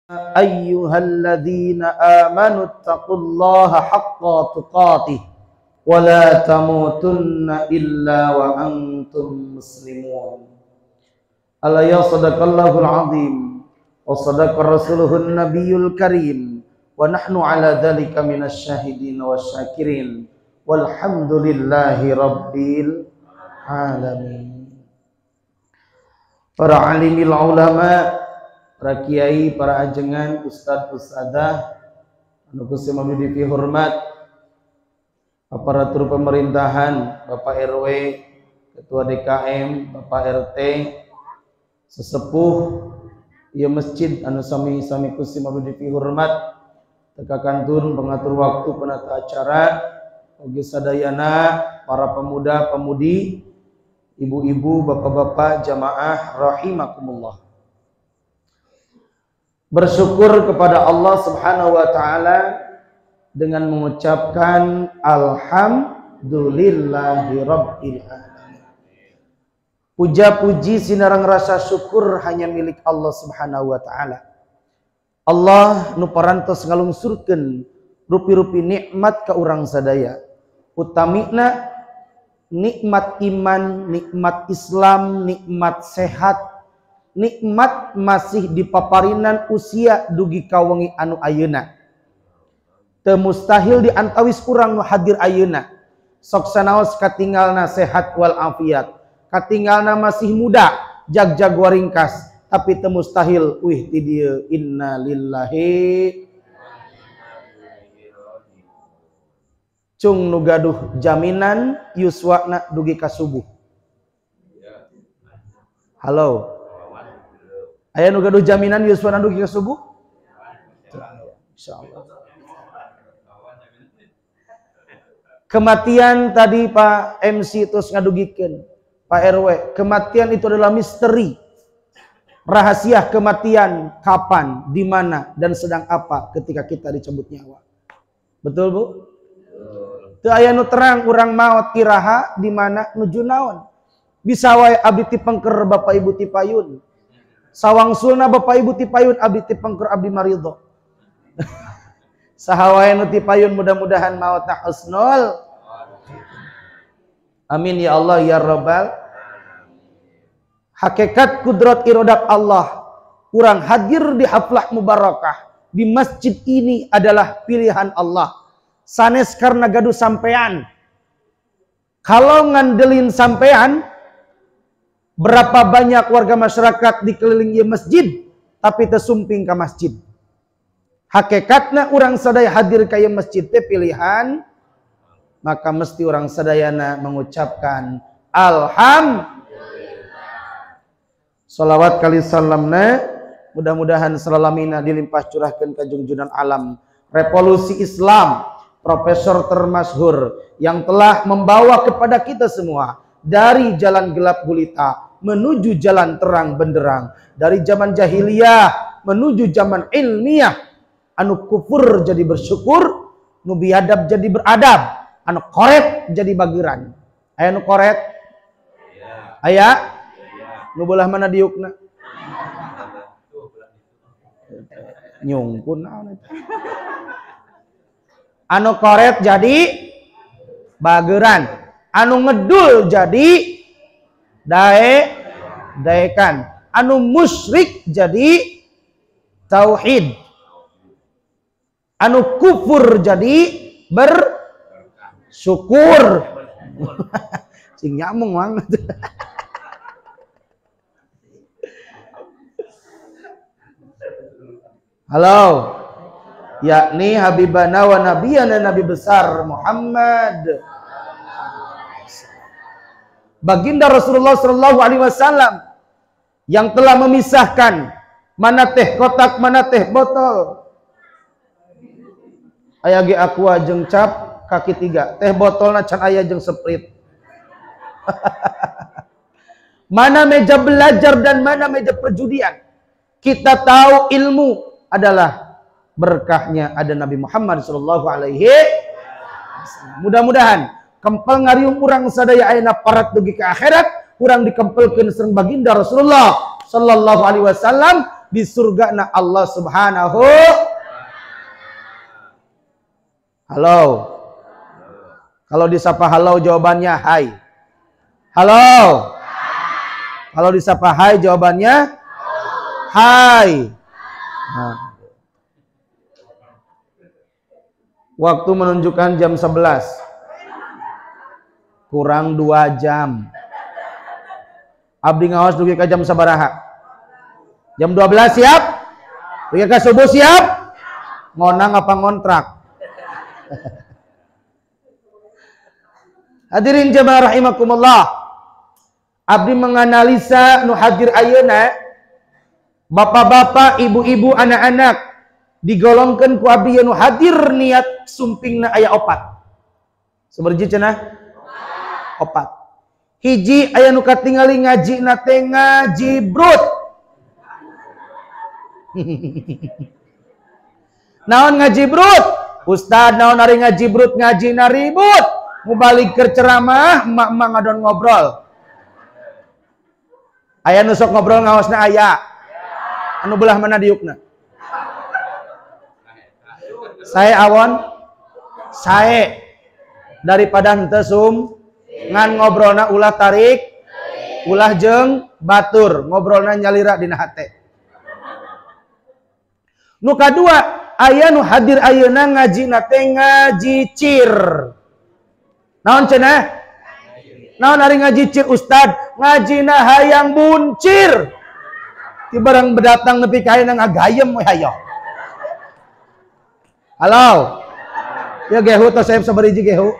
ayyuhalladzina amanu taqullaha haqqa tuqatih wa la tamutunna illa wa antum muslimun. Ala ya sadaqallahul azim wa sadaqa rasuluhun nabiyul karim wa nahnu ala dzalika minasy syahidin wasyakirin walhamdulillahi rabbil alamin. Para alimil ulama, para kiai, para ajengan, ustadz, ustadzah, anu kusi mabdi dihormat, aparatur pemerintahan, Bapak RW, Ketua DKM, Bapak RT, sesepuh ieu masjid anu sami-sami kusi mabdi dihormat, teka kantun pengatur waktu penata acara, oge sadayana para pemuda pemudi, ibu-ibu, bapak-bapak, jamaah rahimakumullah. Bersyukur kepada Allah Subhanahu wa taala dengan mengucapkan alhamdulillahi rabbil alamin. Puja-puji sinarang rasa syukur hanya milik Allah Subhanahu wa taala. Allah nu parantos ngalungsurkeun rupi-rupi nikmat ka urang sadaya. Utamina nikmat iman, nikmat Islam, nikmat sehat, nikmat masih dipaparinan usia dugi kawengi anu ayeuna. Teu mustahil diantawis urang nu hadir ayeuna. Sok sanaos katinggalna sehat wal afiat, katinggalna masih muda, jag-jag waringkas, tapi teu mustahil wih ti dieu inna lillahi cung nu gaduh jaminan yuswana dugi ka subuh. Halo. Aya nu gaduh jaminan yuswana dugi ka subuh? Insyaallah. Kematian tadi Pak MC terus ngadugikeun, Pak RW, kematian itu adalah misteri. Rahasia kematian kapan, di mana dan sedang apa ketika kita dicabut nyawa. Betul, Bu? Teu aya nu terang urang maot iraha di mana nuju naon. Bisa wae abdi ti pengker Bapak Ibu ti payun. Sawangsulna Bapak Ibu ti payun abdi ti pengker abdi maridho. Saha wae nu ti payun mudah-mudahan maotna husnul. Amin ya Allah ya Rabbal. Hakikat kudrat iradat Allah. Urang hadir di haflah mubarakah di masjid ini adalah pilihan Allah. Sanes karena gaduh sampean. Kalau ngandelin sampean, berapa banyak warga masyarakat dikeliling ieu masjid tapi tersumping ke masjid. Hakikatna orang sadaya hadir ke ieu masjid teh pilihan, maka mesti orang sadayana mengucapkan alhamdulillah. Salawat kali salamna mudah-mudahan salamina dilimpah curahkeun ka junjungan alam revolusi Islam, profesor termasyhur yang telah membawa kepada kita semua dari jalan gelap gulita menuju jalan terang benderang, dari zaman jahiliyah menuju zaman ilmiah, anu kufur jadi bersyukur, nu biadab jadi beradab, anu koret jadi bageran. Aya nu koret? Aya? Nu belah mana diukna? Nyungkun naon eta. Anu koret jadi bageran, anu ngedul jadi daekan, anu musyrik jadi tauhid, anu kufur jadi bersyukur. Sing nyamung banget. Halo. Yakni habibana wa nabiyana, nabi besar Muhammad, baginda Rasulullah sallallahu alaihi wasallam yang telah memisahkan mana teh kotak mana teh botol. Aya ge aqua jeung cap kaki 3, teh botolna can aya jeung Sprite. Mana meja belajar dan mana meja perjudian. Kita tahu ilmu adalah berkahnya ada Nabi Muhammad sallallahu alaihi wasallam. Mudah-mudahan kempel ngariung urang sadaya ayeuna parat dugi ke akhirat, urang dikempelkeun sareng baginda Rasulullah sallallahu alaihi wasallam di surga na Allah Subhanahu. Halo. Kalau disapa halo jawabannya hai. Halo. Kalau disapa hai jawabannya hai. Nah. Waktu menunjukkan jam 11. Kurang 2 jam. Abdi ngawas dugi ka jam sabaraha? Jam 12 siap? Dugi ka subuh siap? Ngonang apa ngontrak? Hadirin jemaah rahimakumullah. Abdi menganalisa nu hadir ayeuna, bapak-bapak, ibu-ibu, anak-anak digolongkan ku abdi nu hadir niat sumpingna aya 4. Seberji cenah? 4. Hiji aya nu katingali ngajina teh ngaji brut. Naon ngaji brut? Ustad naon ari ngaji brut? Ngajina ribut. Mubalik ke ceramah, emak-emak ngadon ngobrol. Aya nu sok ngobrol ngawasna aya. Anu belah mana diukna? Sae awon, sae daripada henteu ngan ngobrolna ulah tarik, ulah jeung batur, ngobrolna nyalira dina hate. Nu kadua, aya nu hadir ayeuna ngajina teh ngaji cir. Naon cenah? Naon ari ngaji cir Ustad? Ngajina hayang buncir. Ti barang bedatang nepi ka ayeuna ngagayem we hayo. Halo. Ya gehu tos saya sabariji gehu.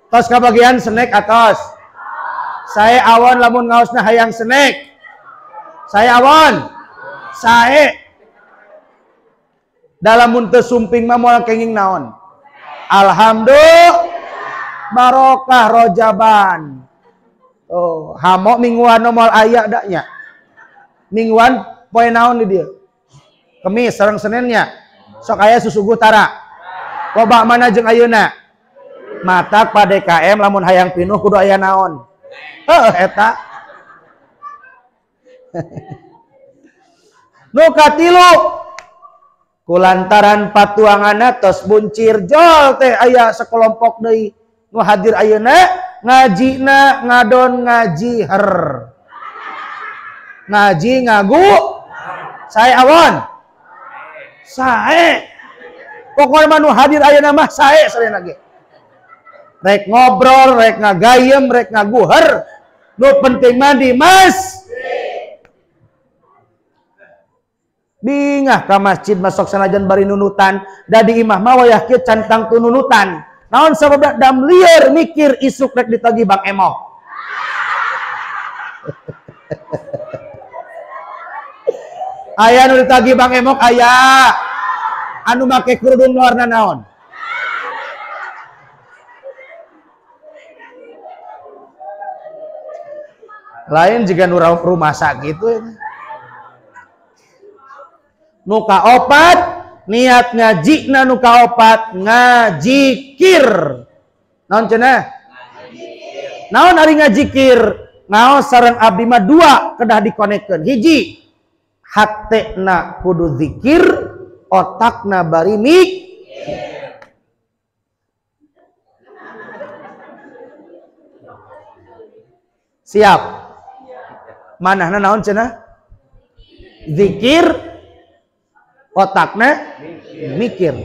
Tos kabagian snack atos. Saya awon lamun ngaosna hayang snack. Saya awon. Sae. Dalam mun teu sumping mah moal kenging naon? Alhamdulillah barokah rojaban. Oh, hamo mingguan moal aya da nya. Mingguan poe naon di dieu? Kemis sareng Seninnya. Sok aya susuguh tara. Loba mana jeung ayeuna? Matak pa DKM lamun hayang pinuh kudu aya naon? Eta. Nu katilu kulantaran patuanganna tos buncir jol teh aya sakelompok deui nu hadir ayeuna ngajina ngadon ngaji her. Ngaji ngagu sae awon. Sae. Pokokna nu hadir ayeuna mah sae sarena ge. Rek ngobrol, rek ngagayem, rek ngaguher. Nu penting mah di mas. Bingah ka masjid masuk sanajan bari nunutan da di imah mah wayah kieu cantang tu nunutan. Naon sabab dam lieur mikir isuk rek ditagi Bang Emo. Aya nu ditagi Bang Emok aya. Anu make kerudung warna naon? Lain jika nu rumah sakit gitu. Nu kaopat niat ngajina nu kaopat ngajikir. Naon cenah? Naon ari ngajikir? Naon sareng abdi mah 2 kedah dikonekkeun. Hiji, hatena kudu zikir, otakna bari mikir. Siap. Manahna naon cenah? Zikir, otakna mikir.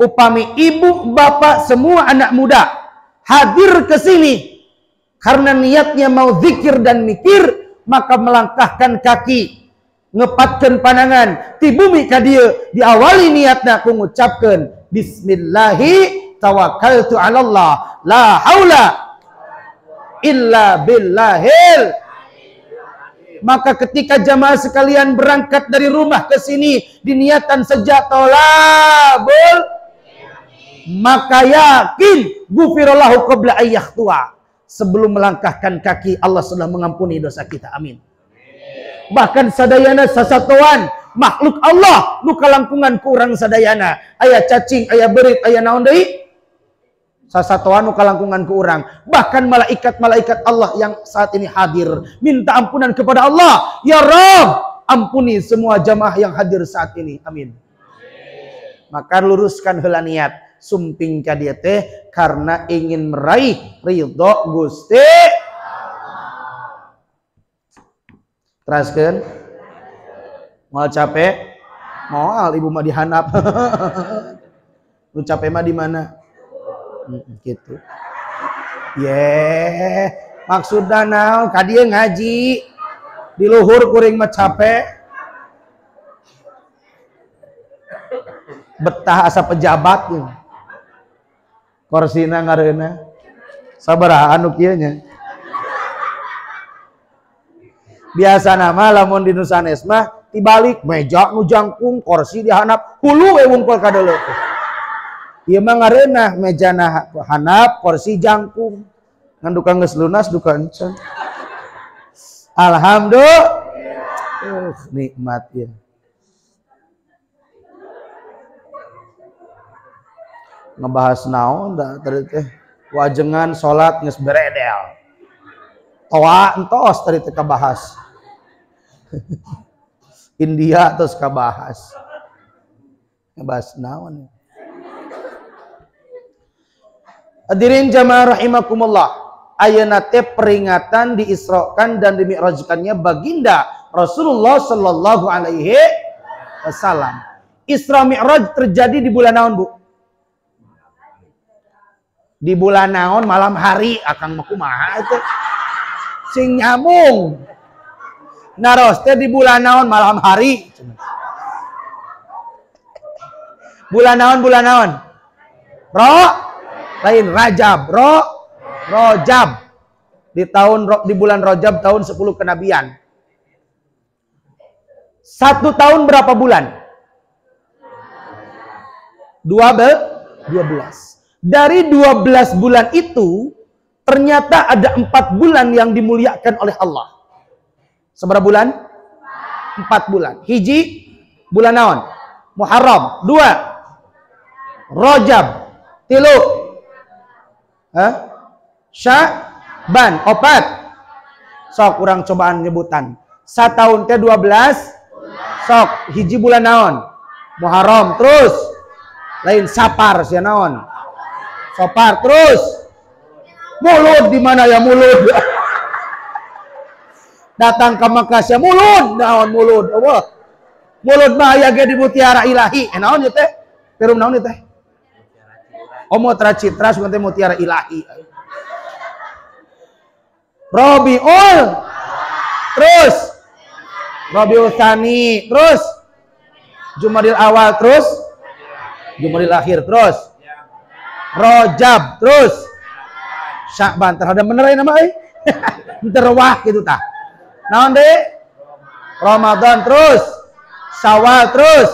Upami ibu, bapak, semua anak muda hadir ke sini karena niatnya mau zikir dan mikir, maka melangkahkan kaki, ngepatkan pandangan di bumi ka dieu, diawali niatna ku ngucapkeun bismillahi tawakkaltu 'ala Allah la haula illa billahil. Maka ketika jamaah sekalian berangkat dari rumah ke sini diniatan sejak tolabul, maka yakin gufirallahu qabla ayyahtua. Sebelum melangkahkan kaki Allah sudah mengampuni dosa kita. Amin. Bahkan sadayana sasatuan makhluk Allah nu kalangkungan kurang sadayana aya cacing, aya berit, aya naon deui? Sasatuan kalangkungan ke urang. Bahkan malaikat-malaikat Allah yang saat ini hadir minta ampunan kepada Allah. Ya Rabb, ampuni semua jamaah yang hadir saat ini. Amin. Maka luruskan heula niat sumping ka dieu teh karena ingin meraih ridho Gusti. Teraskeun. Moal capek? Moal ibu mah dihanap. Nu capek mah di mana? Gitu. Maksudna naon? Ka dieu ngaji. Di luhur kuring mah capek. Betah asa pejabat ya. Korsina ngareuna. Sabaraha anu kieu nya? Biasa nama lamun di Nusanes mah tibalik meja nu jangkung, kursi dihanap, hulu we wungkul ka deuleu. Ieu mah ngareunah mejana hanap, kursi jangkung. Ngan duka geus lunas duka encan. Alhamdulillah. Nikmat ya. Ngebahas naon da tadi teh wajengan salat geus beredel. Toa entos tadi teh kabahas. India terus kabahas. Ngebahas naon. Hadirin jamaah rahimakumullah. Ayeuna teh peringatan diisrokan dan dimi'rajkannya baginda Rasulullah sallallahu alaihi wasallam. Isra Mi'raj terjadi di bulan naon, Bu? Di bulan naon malam hari akang mah kumaha itu? Sing nyamung. Naros teh di bulan naon malam hari? Bulan naon? Lain Rajab, Rojab. Di bulan Rojab tahun 10 kenabian. 1 tahun berapa bulan? 12. Dari 12 bulan itu ternyata ada 4 bulan yang dimuliakan oleh Allah. Seberapa bulan? 4 bulan. Hiji bulan naon? Muharram. 2 Rojab. 3 Sya'ban. 4 sok kurang cobaan nyebutan. Satahun teh 12 sok hiji bulan naon? Muharram. Terus lain Sapar sia naon? Sopar. Terus Mulud. Di mana ya Mulud? Datang ke Makkah sia Mulud. Naon Mulud? Allah. Mulud mah aya ge di Mutiara Ilahi. Naon ieu teh? Perum naon ieu teh? Mutiara Citra sebenarnya Mutiara Ilahi. Rabiul. Terus Rabiul Tsani. Terus Jumadil Awal. Terus Jumadil Akhir. Terus Rojab. Terus Sya'ban. Terhadap bener ya nama terwah gitu tah. Naon deh? Ramadan. Terus Syawal. Terus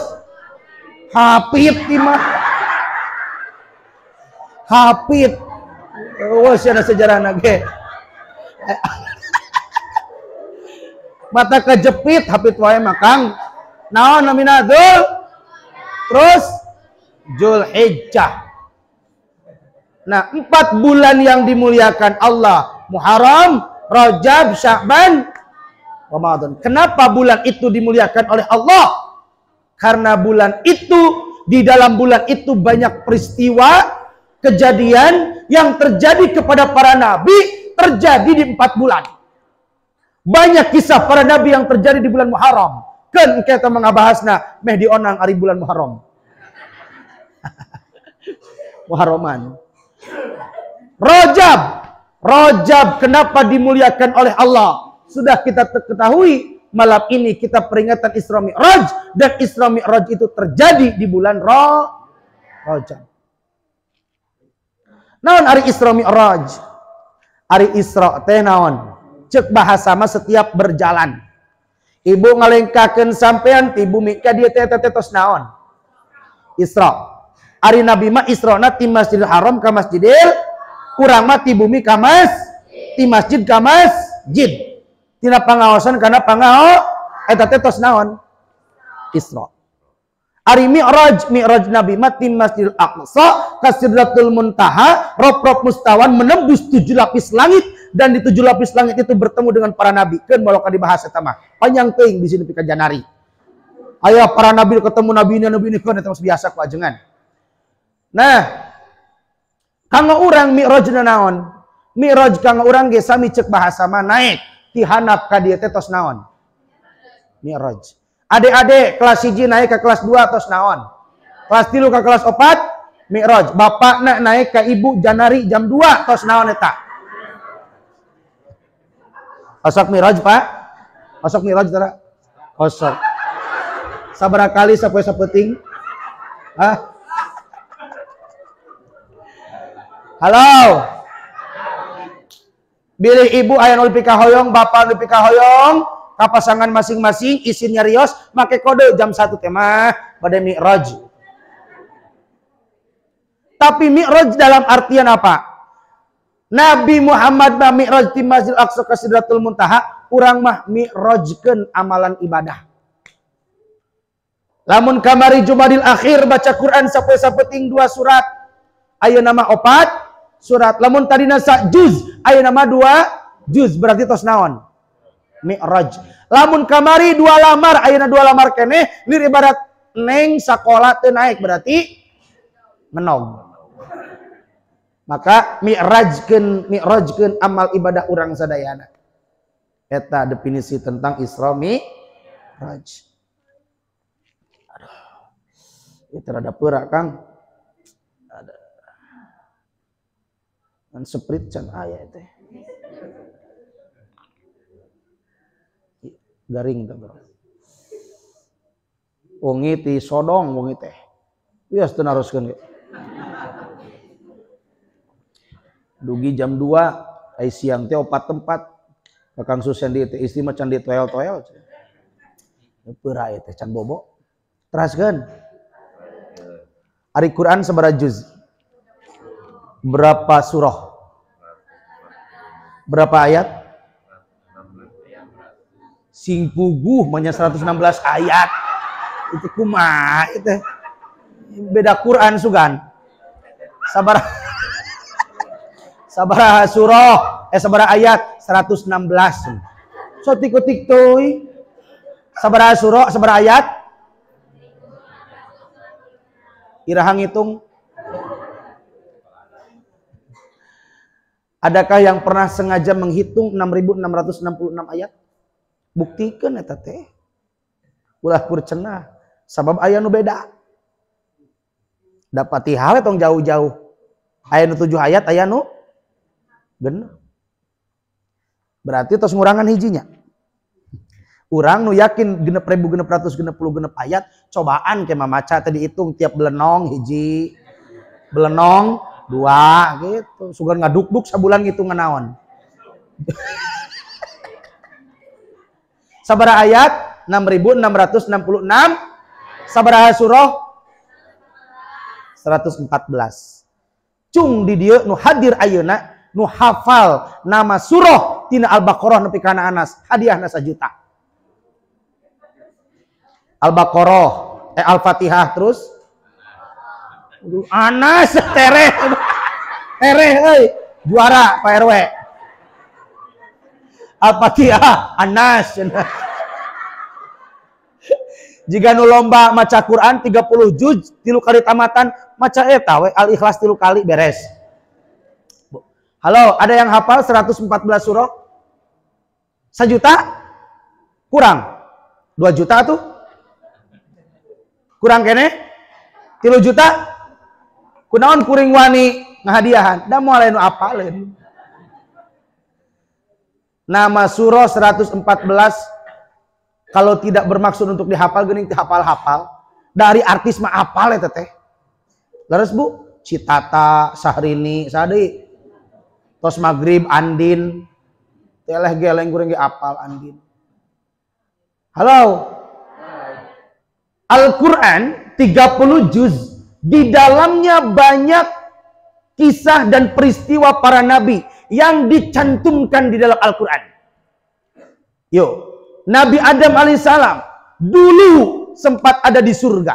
Hafid timah. Hafid. Oh, ada sejarah nage. Mata kejepit Hafid wae makang. Naon namina Dzul? Terus Zulhijjah. Nah, 4 bulan yang dimuliakan Allah. Muharram, Rajab, Sya'ban, Ramadan. Kenapa bulan itu dimuliakan oleh Allah? Karena bulan itu, di dalam bulan itu banyak peristiwa kejadian yang terjadi kepada para nabi terjadi di 4 bulan. Banyak kisah para nabi yang terjadi di bulan Muharram. Kan kita mengabahasna meh dionang ari bulan Muharram. Muharraman. Rajab kenapa dimuliakan oleh Allah? Sudah kita ketahui malam ini kita peringatan Isra Mi'raj dan Isra Mi'raj itu terjadi di bulan Rajab. Naon ari Isra Mi'raj? Ari Isra teh naon? Cek bahasa mah setiap berjalan. Ibu ngalengkakeun sampean ti bumi ka dieu teh tos naon? Isra. Ari Nabi mah Israna ti Masjidil Haram ka Masjidil urang mah ti bumi ka ti masjid ka masjid. Tina pangaosan kana pangao eta teh tos naon? Isra. Ari Mi'raj Nabi mati Masjidil Aqsa ka Sidratul Muntaha, rob mustawan menembus 7 lapis langit, dan di 7 lapis langit itu bertemu dengan para nabi. Keun maloka dibahas eta mah. Panjang teuing bisi nepi ka janari. Aya para nabi ketemu nabi ini keun eta biasa ku ajengan. Nah, kanggo urang Mi'rajna naon? Mi'raj kanggo urang ge sami ceuk bahasa mah naik ti handap ka dieu teh tos naon? Mi'raj. Adik-adik kelas 1 naik ke kelas 2 tos naon? Kelas 3 ke kelas 4 Mi'raj. Bapakna naik ke ibu janari jam 2 tos naon eta? Osok Mi'raj, Pak? Osok Mi'raj tara? Osok. Sabaraha kali sapoe sapeting? Hah? Halo. Bilih ibu aya nu nepi ka hoyong, bapak nepi ka hoyong. Pasangan masing-masing isinya rios make kode jam 1 teh mah pada Mi'raj. Tapi Mi'raj dalam artian apa? Nabi Muhammad mah Mi'raj ti Masjidil Aqsa ka Sidratul Muntaha, urang mah mi'rajkeun amalan ibadah. Lamun kamari Jumadil Akhir baca Quran sapoe-sapeting 2 surat, ayeuna mah 4 surat. Lamun tadina sa juz, ayeuna mah 2 juz, berarti tos naon? Mi'raj. Lamun kamari 2 lamar, ayeuna 2 lamar keneh, lir ibarat neng sakola teu naik berarti menog. Maka mi'rajkeun amal ibadah urang sadayana. Eta definisi tentang Isra Mi'raj. Aduh. Itu rada peurak, Kang. Ada. Ngan seprit can aya teh. Garing teh bro. Wengi ti sodong wengi teh. Wios teu naroskeun ge. Dugi jam 2 ai siang teh 4 tempat. Kakang Susen di teh istri mah can di toel-toel. Peura teh can bobo. Teraskeun. Ari Quran sabaraha juz? Berapa surah? Berapa ayat? Sing puguh manya 116 ayat. Itu kumaha itu? Beda Quran sugan. Sabaraha surah, sabaraha ayat 116. So tik-tik teuy. Sabaraha surah, sabaraha ayat? Iraha ngitung. Adakah yang pernah sengaja menghitung 6.666 ayat? Buktikeun eta teh. Ulah kur cenah. Sabab aya nu beda. Da Fatihah tong jauh-jauh. Aya nu 7 ayat, aya nu genep. Berarti tos ngurangan hijinya. Urang nu yakin 6.666 ayat, cobaan ke mamaca teh dihitung tiap belenong hiji. Belenong 2 gitu. Sugan ngaduk-duk sabulan ngitung naon. Sabaraha ayat? 6.666. Sabaraha surah? 114. Cung di dieu nu hadir ayeuna nu hafal nama surah tina Al-Baqarah nepi kana Anas, hadiahna 1 juta. Al-Baqarah, Al-Fatihah terus Anas tereh euy, juara Pak RW. Al-Fatihah Anas. Jika nu lomba maca Quran 30 juz 3 kali tamatan, maca eta we Al-Ikhlas 3 kali beres. Halo, ada yang hafal 114 surah? 1 juta? Kurang. 2 juta tuh? Kurang kene? 3 juta? Kunaon kuring wani ngahadiahan? Da moal anu apaleun. Nama surah 114 kalau tidak bermaksud untuk dihafal geuning dihafal-hafal. Dari artis mah apal eta teh. Leres Bu, Citata, Sahrini, sadeui. Tos Maghrib Andin. Teleh geleng kuring ge apal Andin. Halo. Al-Qur'an 30 juz. Di dalamnya banyak kisah dan peristiwa para nabi yang dicantumkan di dalam Al-Quran. Yo, Nabi Adam alaihissalam dulu sempat ada di surga.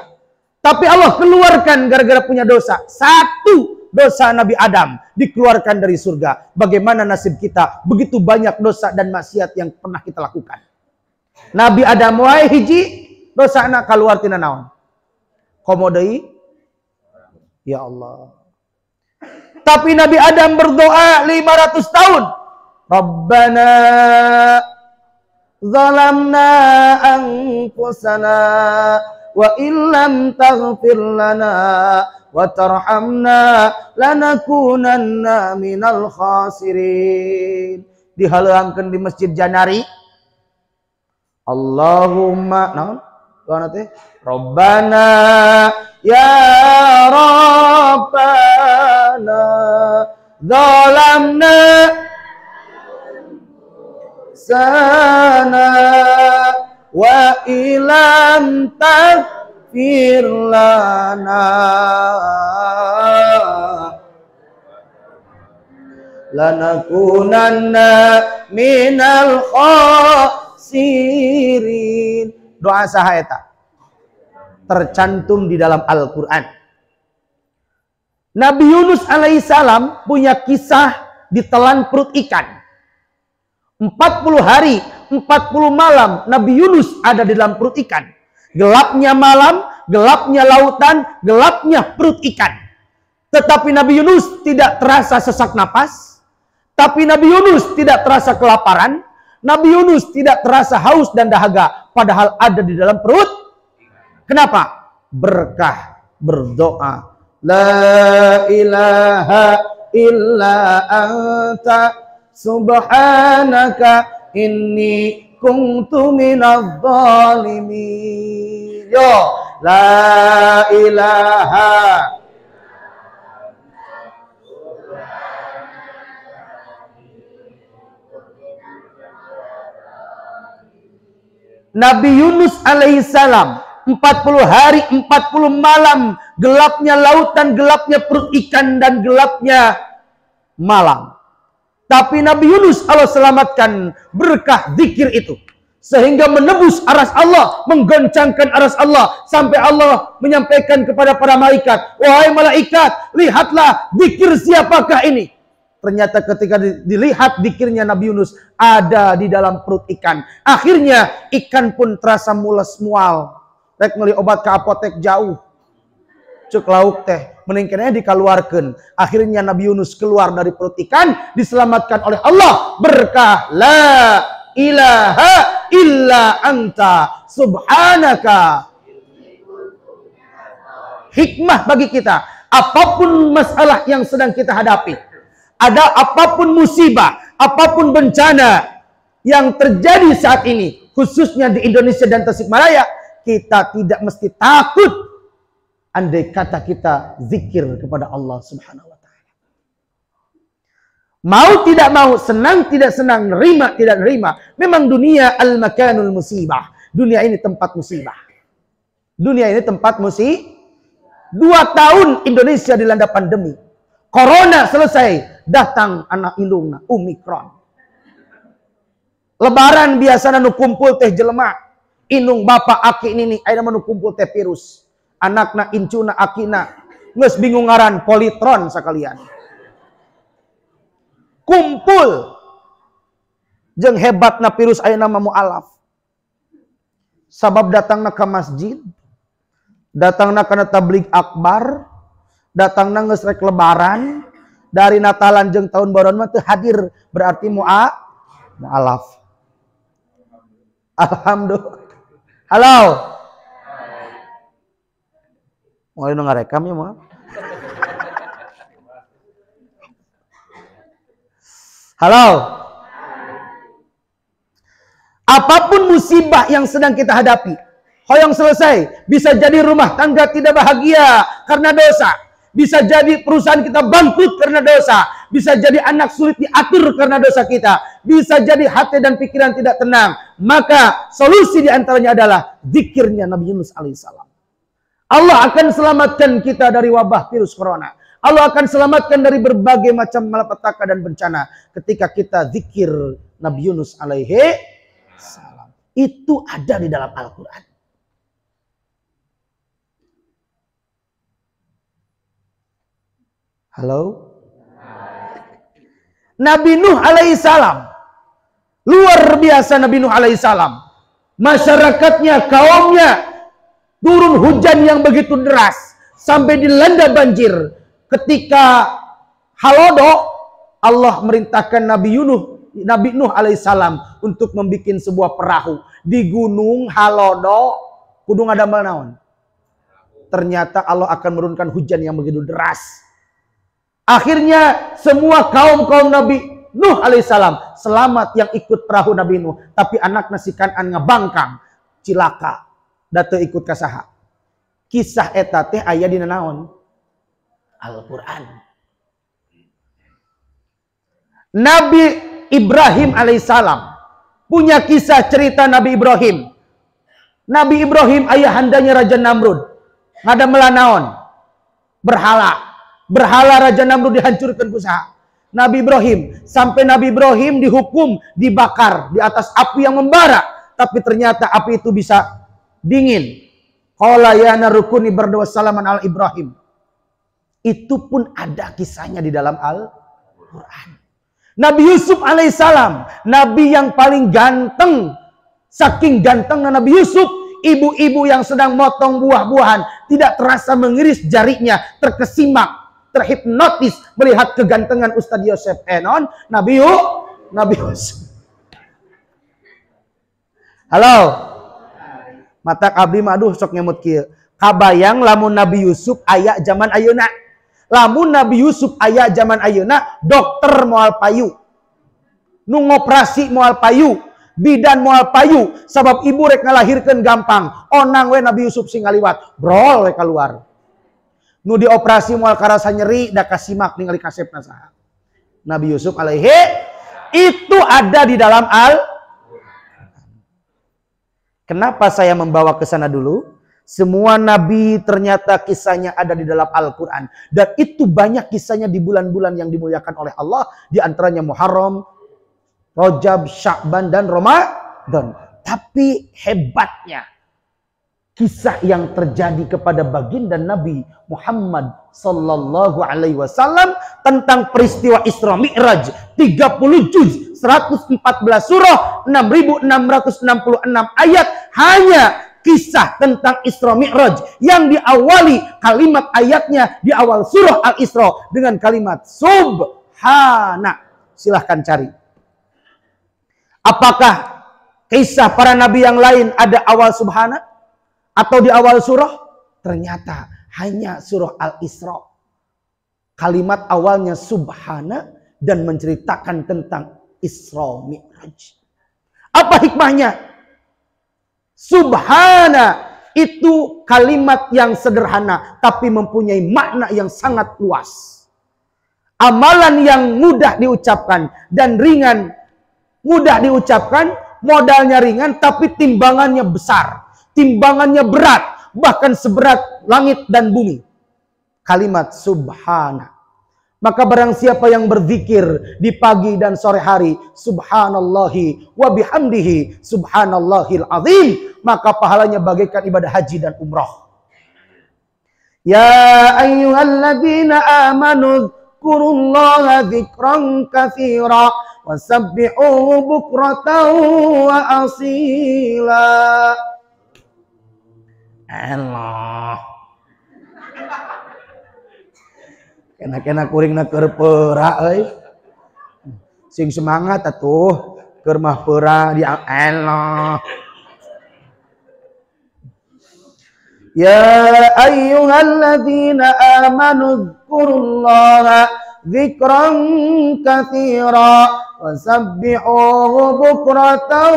Tapi Allah keluarkan gara-gara punya dosa. Satu dosa Nabi Adam dikeluarkan dari surga. Bagaimana nasib kita? Begitu banyak dosa dan maksiat yang pernah kita lakukan. Nabi Adam wae hiji dosa anak keluar tina naon? Komodai? Ya Allah. Tapi Nabi Adam berdoa 500 tahun. Rabbana zalamna anfusana wa illam taghfir lana wa tarhamna lanakunanna minal khasirin. Dihaleuangkeun di Masjid Janari. Allahumma naon? Doa teh Rabbana ya Rabbana zalamna sana wa ilam takfir lana lanakunanna minal khasirin. Doa saha eta? Tercantum di dalam Al-Qur'an. Nabi Yunus alaihissalam punya kisah ditelan perut ikan. 40 hari, 40 malam Nabi Yunus ada di dalam perut ikan. Gelapnya malam, gelapnya lautan, gelapnya perut ikan. Tetapi Nabi Yunus tidak terasa sesak napas. Tapi Nabi Yunus tidak terasa kelaparan. Nabi Yunus tidak terasa haus dan dahaga. Padahal ada di dalam perut. Kenapa? Berkah berdoa. La ilaha illa anta subhanaka inni kuntu minadh dhalimin. Yo, la ilaha Nabi Yunus alaihissalam 40 hari 40 malam gelapnya lautan, gelapnya perut ikan dan gelapnya malam. Tapi Nabi Yunus Allah selamatkan berkah zikir itu. Sehingga menebus aras Allah, menggoncangkan aras Allah. Sampai Allah menyampaikan kepada para malaikat, wahai malaikat, lihatlah zikir siapakah ini. Ternyata ketika dilihat zikirnya Nabi Yunus ada di dalam perut ikan. Akhirnya ikan pun terasa mules mual. Rek meuli obat ke apotek jauh. Cek lauk teh meningkatnya dikaluarkan. Akhirnya Nabi Yunus keluar dari perut ikan, diselamatkan oleh Allah. Berkah la ilaha illa anta subhanaka. Hikmah bagi kita, apapun masalah yang sedang kita hadapi, ada apapun musibah, apapun bencana yang terjadi saat ini, khususnya di Indonesia dan Tasikmalaya, kita tidak mesti takut andai kata kita zikir kepada Allah Subhanahu wa taala. Mau tidak mau, senang tidak senang, nerima tidak nerima, memang dunia al-makanul musibah. Dunia ini tempat musibah. Dunia ini tempat musibah. 2 tahun Indonesia dilanda pandemi. Corona selesai, datang anak ilungna Omikron. Lebaran biasana nu kumpul teh jelema, inung bapak aki nini, ayeuna nu kumpul teh virus. Anakna incuna akina geus bingung ngaran politron sakalian. Kumpul jeung hebatna virus ayeuna mah mualaf. Sabab datangna ke masjid, datangna kana tabligh akbar, datangna geus rek lebaran, dari Natalan jeung tahun baruan mah teu hadir, berarti mualaf. Alhamdulillah. Halo. Mau ngarekam ya mau? Halo. Apapun musibah yang sedang kita hadapi, hoyong selesai, bisa jadi rumah tangga tidak bahagia karena dosa, bisa jadi perusahaan kita bangkrut karena dosa, bisa jadi anak sulit diatur karena dosa kita, bisa jadi hati dan pikiran tidak tenang. Maka solusi diantaranya adalah zikirnya Nabi Yunus alaihissalam. Allah akan selamatkan kita dari wabah virus corona. Allah akan selamatkan dari berbagai macam malapetaka dan bencana ketika kita zikir Nabi Yunus alaihi salam. Itu ada di dalam Al-Quran. Halo? Nabi Nuh alaihissalam. Luar biasa Nabi Nuh alaihissalam. Masyarakatnya, kaumnya turun hujan yang begitu deras sampai dilanda banjir. Ketika halodo, Allah merintahkan Nabi Nuh alaihissalam untuk membuat sebuah perahu di gunung halodo. Kudung ada naon. Ternyata Allah akan menurunkan hujan yang begitu deras. Akhirnya semua kaum Nabi Nuh alaihissalam selamat yang ikut perahu Nabi Nuh. Tapi anak nasi Kan'an ngabangkang, cilaka, datu ikut kasaha. Kisah eta teh aya dina naon? Al-Quran. Nabi Ibrahim alaihissalam punya kisah cerita Nabi Ibrahim. Nabi Ibrahim ayahandanya Raja Namrud. Ngada melanaon? Berhala Raja Namrud dihancurkan kusaha. Nabi Ibrahim, sampai Nabi Ibrahim dihukum, dibakar di atas api yang membara, tapi ternyata api itu bisa dingin. Qala ya narukuni barda salaman al Ibrahim. Itu pun ada kisahnya di dalam Al-Quran. Nabi Yusuf alaihissalam, nabi yang paling ganteng, saking gantengnya Nabi Yusuf, ibu-ibu yang sedang motong buah-buahan tidak terasa mengiris jarinya, terkesimak, terhipnotis melihat kegantengan Ustadz Yosef Enon, Nabi Yusuf. Halo, mata abdi maduh sok ngemut kieu. Kabayang lamun Nabi Yusuf aya zaman ayeuna. Lamun Nabi Yusuf aya zaman ayeuna, dokter moal payu, nu ngoperasi moal payu, bidan moal payu, sabab ibu rek ngalahirkeun gampang. Onang we Nabi Yusuf sing ngaliwat, brol we keluar. Nu dioperasi moal karasa nyeri da kasimak ningali kasepna saha. Nabi Yusuf alaihi itu ada di dalam Kenapa saya membawa ke sana dulu? Semua nabi ternyata kisahnya ada di dalam Al-Qur'an, dan itu banyak kisahnya di bulan-bulan yang dimuliakan oleh Allah, di antaranya Muharram, Rajab, Sya'ban dan Ramadan. Tapi hebatnya kisah yang terjadi kepada baginda Nabi Muhammad sallallahu alaihi wasallam tentang peristiwa Isra Mi'raj, 30 juz, 114 surah, 6666 ayat, hanya kisah tentang Isra Mi'raj yang diawali kalimat ayatnya di awal surah Al-Isra dengan kalimat Subhana. Silahkan cari. Apakah kisah para nabi yang lain ada awal Subhana? Atau di awal surah? Ternyata hanya surah Al-Isra. Kalimat awalnya Subhana dan menceritakan tentang Isra Mi'raj. Apa hikmahnya? Subhana itu kalimat yang sederhana tapi mempunyai makna yang sangat luas. Amalan yang mudah diucapkan dan ringan, mudah diucapkan, modalnya ringan tapi timbangannya besar. Timbangannya berat, bahkan seberat langit dan bumi. Kalimat Subhana. Maka barang siapa yang berzikir di pagi dan sore hari, Subhanallahi wa bihamdihi, Subhanallahil azim, maka pahalanya bagaikan ibadah haji dan umrah. Ya ayyuhalladzina amanu dzkurullaha dzikran katsira wasabbihuhu bukratan wa asila. Allah. Kena kuring na keur peura euy. Sing semangat atuh keur mah peura di Allah. Ya ayyuhalladzina amanu dzkurullaha dzikran katsira wasabbihuhu bukratan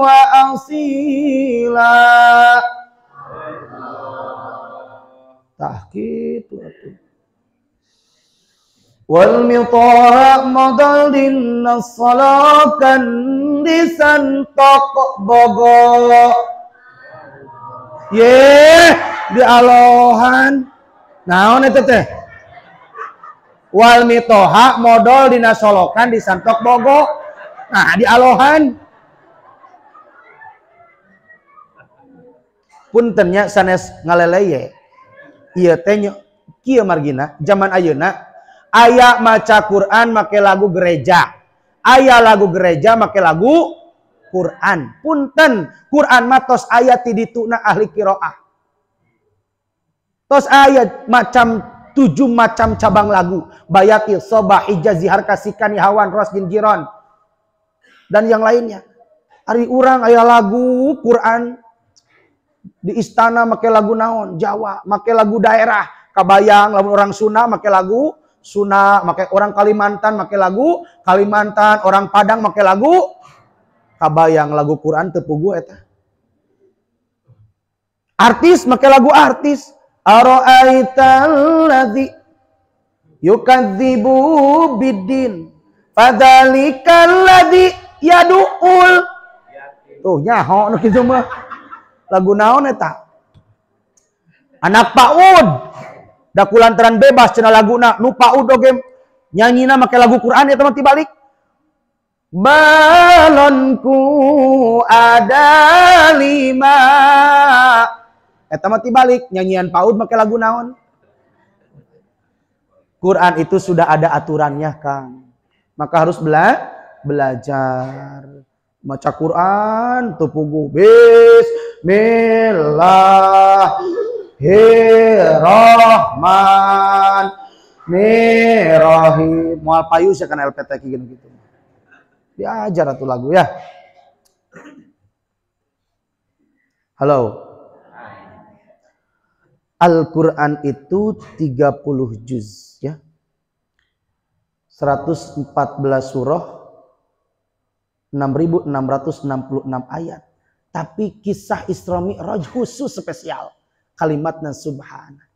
wa asila. Gitu atuh. Wal mitaha madalin nasalakan disantok bogo. Di alohan. Naon eta teh? Wal mitaha modal dina solokan disantok bogo. Nah, di alohan. Puntennya sanes ngaleleye. Ieu teh kieu margina zaman ayeuna Aya maca Quran make lagu gereja. Aya lagu gereja make lagu Quran. Punten, Quran matos ayat tidituna ahli qiraah. Tos ayat macam 7 macam cabang lagu. Bayati, Sobah, Hijaz, Zihar, Kasikan, Hawan, Ros, Jinjiron. Dan yang lainnya. Ari urang aya lagu Quran. Di istana make lagu naon? Jawa. Make lagu daerah. Kabayang, lamun orang Sunda make lagu Sunda. Make orang Kalimantan make lagu Kalimantan. Orang Padang make lagu kabayang, lagu Quran tepugu eta. Artis make lagu artis. Ara'aital ladzi yukadzibu biddin fadzalikal ladzi yad'ul. Tuh nyaho nu kitu mah. Lagu naon eta? Anak PAUD. Da kulantaran bebas cenah laguna. Nu PAUD oge nyanyina make lagu Quran eta mah tibalik. Balonku ada 5. Eta mah tibalik, nyanyian PAUD make lagu naon? Quran itu sudah ada aturannya, Kang. Maka harus belajar. Maca Quran tupugu Bismillahirrahmanirrahim. Moal payu sia kana LPT gitu. Diajar atuh lagu ya. Halo. Al-Quran itu 30 juz ya. 114 surah, 6.666 ayat. Tapi kisah Isra Mi'raj khusus spesial. Kalimatna subhana.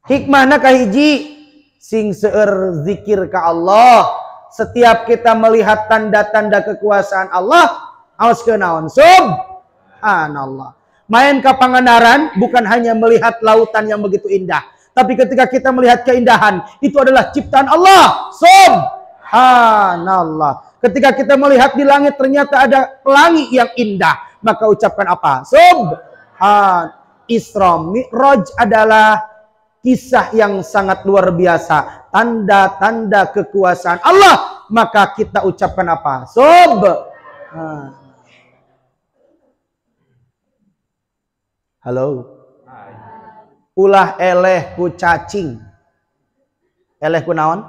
Hikmahna kahiji sing seueur zikir ka Allah. Setiap kita melihat tanda-tanda kekuasaan Allah, aos kenaon? Subhanallah. Main ke Pangandaran bukan hanya melihat lautan yang begitu indah. Tapi ketika kita melihat keindahan, itu adalah ciptaan Allah. Subhanallah. Ketika kita melihat di langit ternyata ada pelangi yang indah. Maka ucapkan apa? Subhan. Isra Mi'raj adalah kisah yang sangat luar biasa. Tanda-tanda kekuasaan Allah. Maka kita ucapkan apa? Subhan. Halo. Ulah eleh ku cacing. Eleh ku naon?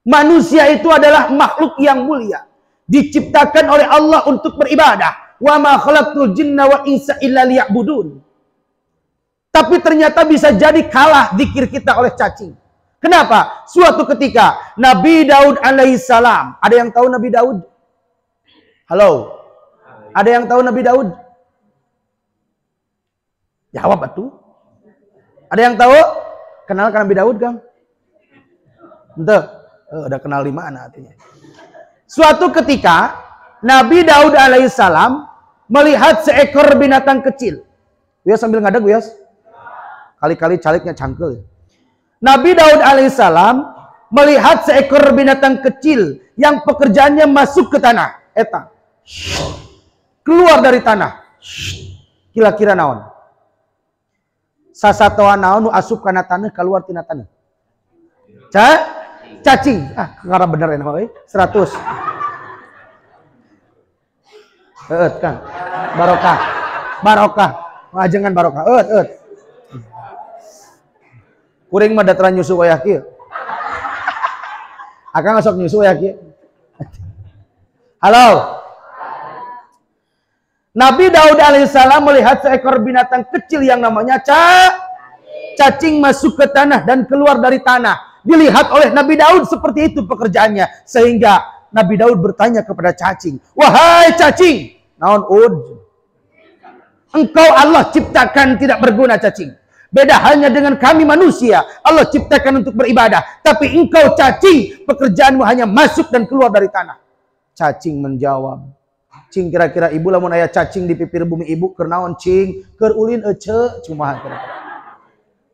Manusia itu adalah makhluk yang mulia. Diciptakan oleh Allah untuk beribadah. Wa ma khalaqtul jinna wal insa illa liya'budun. Tapi ternyata bisa jadi kalah zikir kita oleh cacing. Kenapa? Suatu ketika Nabi Daud alaihissalam. Ada yang tahu Nabi Daud? Halo. Ada yang tahu Nabi Daud? Jawab atuh. Ada yang tahu? Kenal kan Nabi Daud, Kang? Ente, udah kenal di mana artinya. Suatu ketika Nabi Daud alaihissalam melihat seekor binatang kecil. Wios sambil ngadeg, Wios. Kali-kali caliknya cangkel. Nabi Daud alaihissalam melihat seekor binatang kecil yang pekerjaannya masuk ke tanah. Eta. Keluar dari tanah. Kira-kira naon? Sasatoa naon nu asup kana taneuh keluar tina taneuh. Cacing. Ah, ngara bener enak euy. 100. Eut Kang. Barokah. Barokah. Ngajengan barokah. Eut. Kuring mah dataran nyusu wayah kieu. Akang sok nyusu wayah kieu. Halo. Nabi Daud alaihissalam melihat seekor binatang kecil yang namanya cacing masuk ke tanah dan keluar dari tanah. Dilihat oleh Nabi Daud seperti itu pekerjaannya. Sehingga Nabi Daud bertanya kepada cacing. Wahai cacing. Naon ud. Engkau Allah ciptakan tidak berguna cacing. Beda halnya dengan kami manusia. Allah ciptakan untuk beribadah. Tapi engkau cacing. Pekerjaanmu hanya masuk dan keluar dari tanah. Cacing menjawab. Cing kira-kira ibu lamun aya cacing di pipir bumi ibu keur naon cing? Keur ulin ece cumaha kira-kira.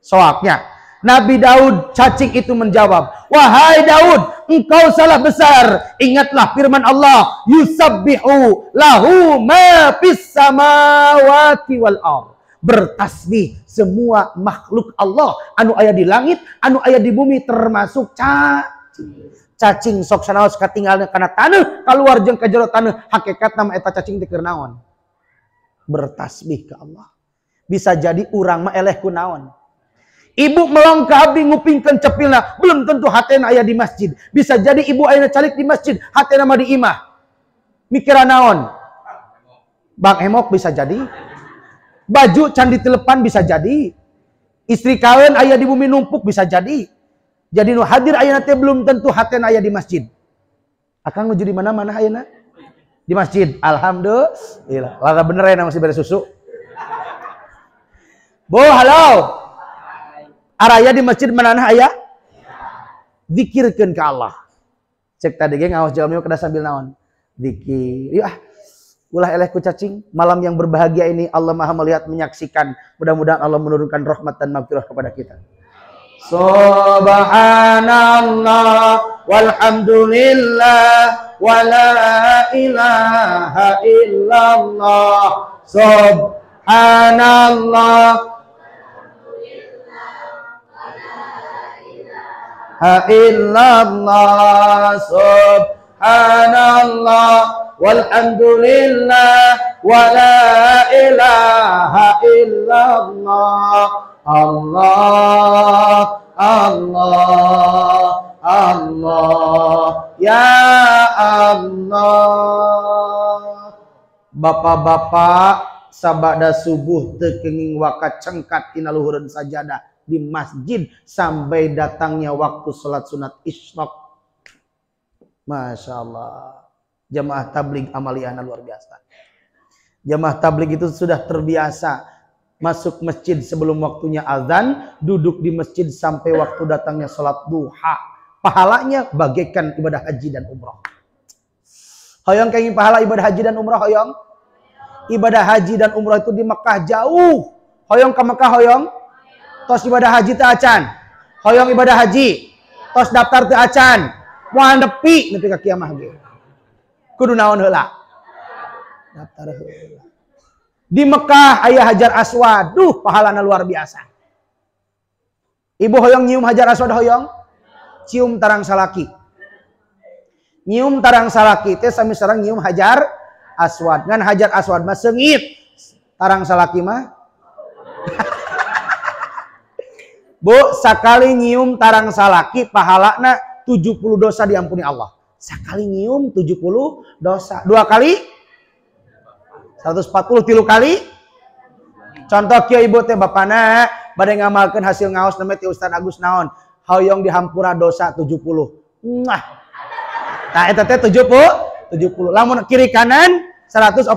Soalnya Nabi Daud cacing itu menjawab, "Wahai Daud, engkau salah besar. Ingatlah firman Allah, yusabbihu lahu ma fis samawati wal ardh." bertasbih semua makhluk Allah anu aya di langit, anu aya di bumi termasuk cacing sok sanaos katinggalna kana taneuh kaluar jeung ka jero taneuh hakikatna mah eta cacing teh keur naon? Bertasbih ke Allah. Bisa jadi urang mah eleh ku naon? Ibu melong ka abdi ngupingkeun cepilna, belum tentu hatena aya di masjid. Bisa jadi ibu aya calik di masjid, hatena mah di imah. Mikira naon? Bang emok bisa jadi. Baju can ditelepan bisa jadi. Istri kawin aya di bumi numpuk bisa jadi. Jadi nu hadir ayeuna teh belum tentu hatena aya di masjid. Akang nuju di mana-mana ayeuna? Di masjid. Alhamdulillah. Lara bener ya masih beres susu. Bu, halo. Araya di masjid manana aya? Zikirkeun ka Allah. Cek tadi ge ngaos jalmi kada sambil naon? Zikir. Yuk ulah eleh ku cacing. Malam yang berbahagia ini Allah Maha melihat menyaksikan. Mudah-mudahan Allah menurunkan rahmat dan maghfirah kepada kita. Subhanallah walhamdulillah wala ilaha illallah. Subhanallah illallah. Subhanallah walhamdulillah wala ilaha illallah. Allah Allah Allah ya Allah. Bapak-bapak sabada subuh teu kenging wakat cengkat tina luhureun sajadah di masjid sampai datangnya waktu salat sunat isyraq. Masya Allah. Jamaah tabligh amaliyana luar biasa. Jamaah tabligh itu sudah terbiasa masuk masjid sebelum waktunya azan, duduk di masjid sampai waktu datangnya salat duha. Pahalanya bagaikan ibadah haji dan umrah. Hoyong kenging pahala ibadah haji dan umrah hoyong? Ibadah haji dan umrah itu di Mekah jauh. Hoyong ke Mekah hoyong? Tos ibadah haji teu acan. Hoyong ibadah haji. Tos daftar teu acan. Moal nepi ka kiamah ge. Kudu naon heula? Daftar heula. Di Mekah aya Hajar Aswad. Duh, pahalana luar biasa. Ibu hoyong nyium Hajar Aswad hoyong? Cium tarang salaki. Nyium tarang salaki teh sami sareng nyium Hajar Aswad. Ngan Hajar Aswad mah seungit. Tarang salaki mah Bu, sakali nyium tarang salaki pahalana 70 dosa diampuni Allah. Sakali nyium 70 dosa. 2 kali 140, 3 kali. Contoh kieu ibu teh bapana bade ngamalkeun hasil ngaos nama ti Ustaz Agus naon? Hoyong dihampura dosa 70. Nah. Tah eta teh 70. Lamun kiri kanan 140.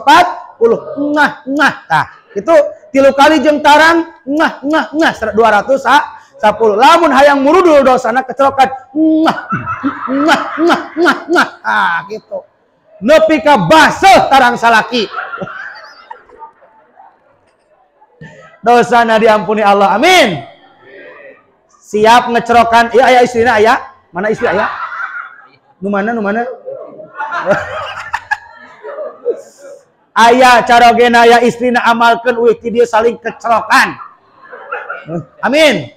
Nah. Tah, itu 3 kali jeung tarang 210. Lamun hayang murudul dosana kecerokan gitu. Nepi ka baseuh tarang salaki. Dosana diampuni Allah. Amin. Siap ngecerokan. Iya aya istrina aya? Mana istri aya? Nu mana? Aya carogena aya istrina amalkeun uih ti dieu saling kecerokan. Amin.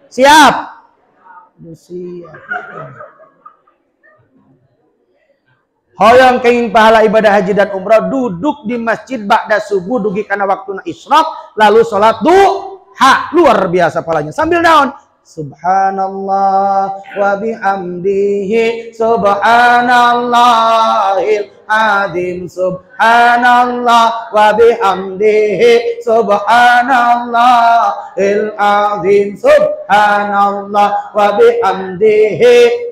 Siap. Siap. Hoyong kenging pahala ibadah haji dan umrah duduk di masjid ba'da subuh dugi kana waktuna isyraq lalu salat duha. Luar biasa pahalanya. Sambil naon? Subhanallah wa bihamdihi subhanallahil azim. Subhanallah wa bihamdihi subhanallahil azim. Subhanallah wa bihamdihi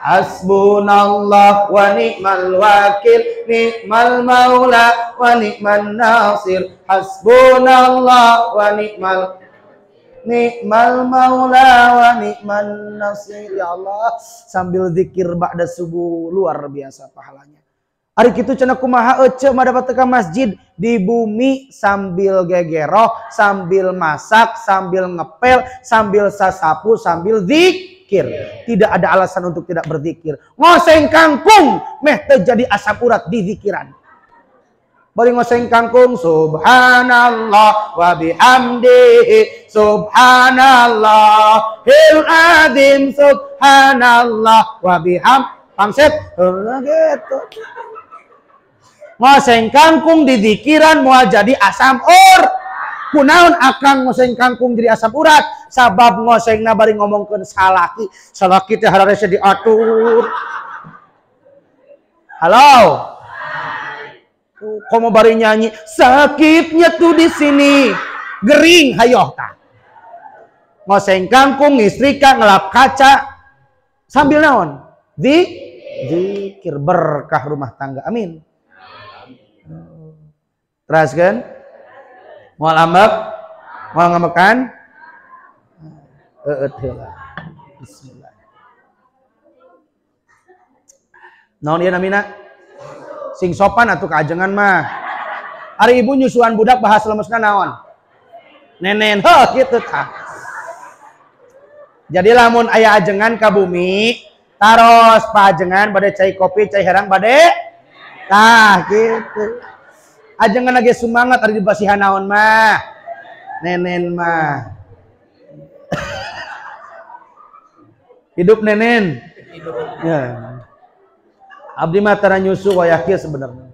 hasbunallah wa ni'mal wakil, ni'mal maula wa ni'man nasir. Hasbunallah wa ni'mal maula wa ni'man nasir. Ya Allah, sambil zikir ba'da subuh luar biasa pahalanya. Ari kitu cenah kumaha ece mah dapat ka masjid di bumi sambil gegeroh, sambil masak, sambil ngepel, sambil sasapu, sambil zikir. Tidak ada alasan untuk tidak berzikir. Ngoseng kangkung meh teu jadi asam urat di zikiran. Bari ngoseng kangkung subhanallah wa bihamdihi subhanallahil azim subhanallah wa pangset gitu. Ngoseng kangkung di zikiran moal jadi asam kunaon akang ngoseng kangkung jadi asam urat sabab ngosengna bari ngomongkeun salaki teh hararese diatur. Halo. Komo bari nyanyi sakitnya tuh di sini gering hayoh tah ngoseng kangkung ngistrika ngelap kaca sambil naon zikir berkah rumah tangga amin. Teraskeun moal ambek moal ngamekan heula bismillah naon ieu namina sing sopan atuh kaajengan mah. Ari ibu nyusuan budak bahas lemesna naon? Nenen, gitu tah. Jadi lamun aya ajengan ka bumi, taros paajengan bade cai kopi, cai herang bade. Tah gitu. Ajengan lagi semangat ari dibasihan naon mah? Nenen mah. Hidup nenen. Ya. Abdi mah tara nyusu wayah kieu sebenarnya.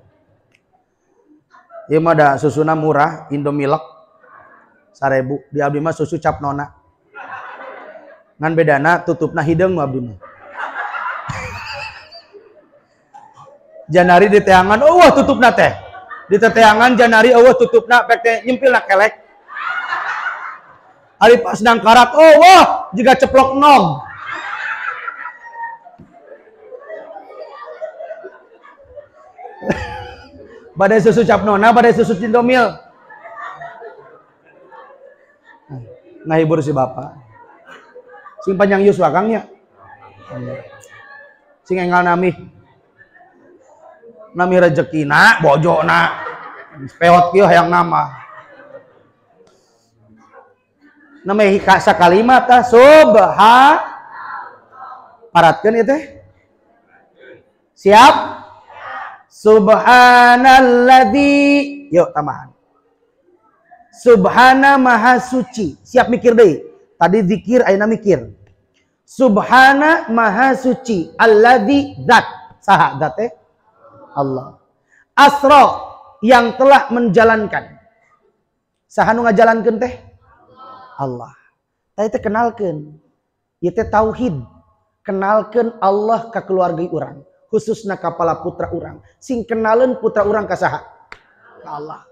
Ieu mah da susuna murah, Indomilk 1000. Di abdi mah susu cap nona. Ngan bedana tutupna hideung mah abdi mah. Janari di teangan eueuh tutupna teh. Di teteangan janari eueuh tutupna pek teh nyempilna kelek. Ari pas nang karat eueuh jiga ceplok nom. Badai susu cap nona, badai susu Indomil. Ngahibur si bapak. Sing panjang yuswa kangnya. Sing enggal nami rezekina, bojona. Peot kieu hayang nama. Nama hikasa kalimat tah paratkeun ieu teh. Siap? Subhanalladzi, yuk tambahan. Subhana maha suci. Siap mikir deh. Tadi zikir, ayeuna mikir. Subhana maha suci. Alladzi zat. Saha zat teh? Allah. Asra yang telah menjalankan. Saha nu ngajalankeun teh? Allah. Tadi teh kenalkeun. Ieu teh tauhid. Kenalkeun Allah ka keluarga urang. Khususnya kepala putra urang sing kenalin putra urang ka saha? Ka Allah.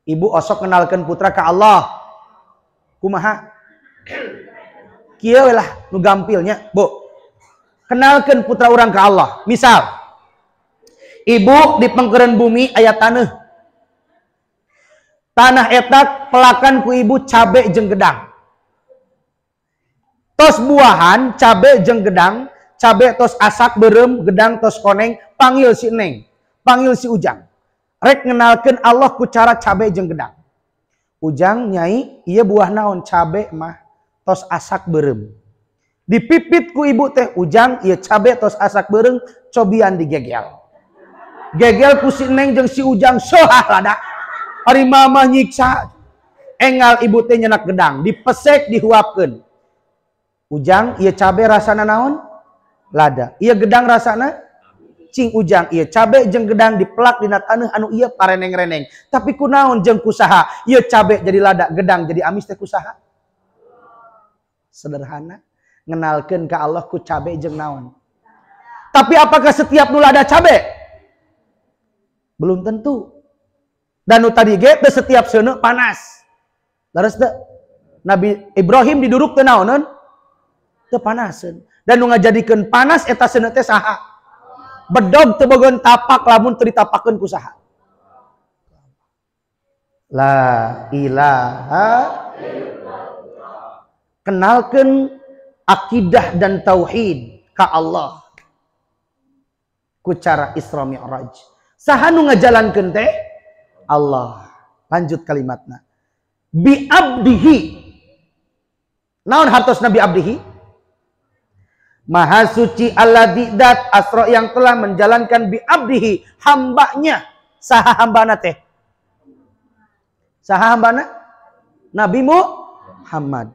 Ibu osok kenalkan putra ka Allah kumaha? Kieu lah nu gampilnya Bu. Kenalkan putra urang ka Allah. Misal ibu di pengkeureun bumi aya taneuh eta pelakan ku ibu cabe jeung gedang tos buahan cabe jeung gedang cabe tos asak berem, gedang tos koneng, panggil si Neng, panggil si Ujang. Rek ngenalkeun Allah ku cara cabe jeung gedang. Ujang nyai, ieu buah naon? Cabe mah tos asak berem. Dipipit ku ibu teh Ujang, ieu cabe tos asak berem, cobian digegel. Gegel ku si Neng jeung si Ujang sohah lada. Ari mama nyiksa. Engal ibu teh nyenak gedang, dipesek dihuapkeun. Ujang, ieu cabe rasana naon? Lada. Iya gedang rasana cing Ujang. Iya cabe jeung gedang dipelak dina taneuh anu ieu pareneng-reneng. Tapi kunaon jeung kusaha? Ieu cabe jadi lada, gedang jadi amis teh kusaha? Sederhana. Ngenalkeun ka Allah ku cabe jeung naon. Tapi apakah setiap nu lada cabe? Belum tentu. Dan nu tadi ge teu setiap seuneu panas. Laras teu? Nabi Ibrahim diduruk teu naoneun? Teu panaseun. Dan nu ngajadikeun panas eta seuneu teh saha? Bedog teu bogoh tapak lamun teu ditapakeun ku saha? La ilaha illallah. Kenalkeun akidah dan tauhid ka Allah ku cara Isra Mi'raj. Saha nu ngajalankeun teh? Allah. Lanjut kalimatna. Bi abdihi. Naon hartosna bi abdihi? Maha suci alladzi dzat asra yang telah menjalankan bi abdihi hambanya Saha hambana teh? Saha hambana? Nabi Muhammad.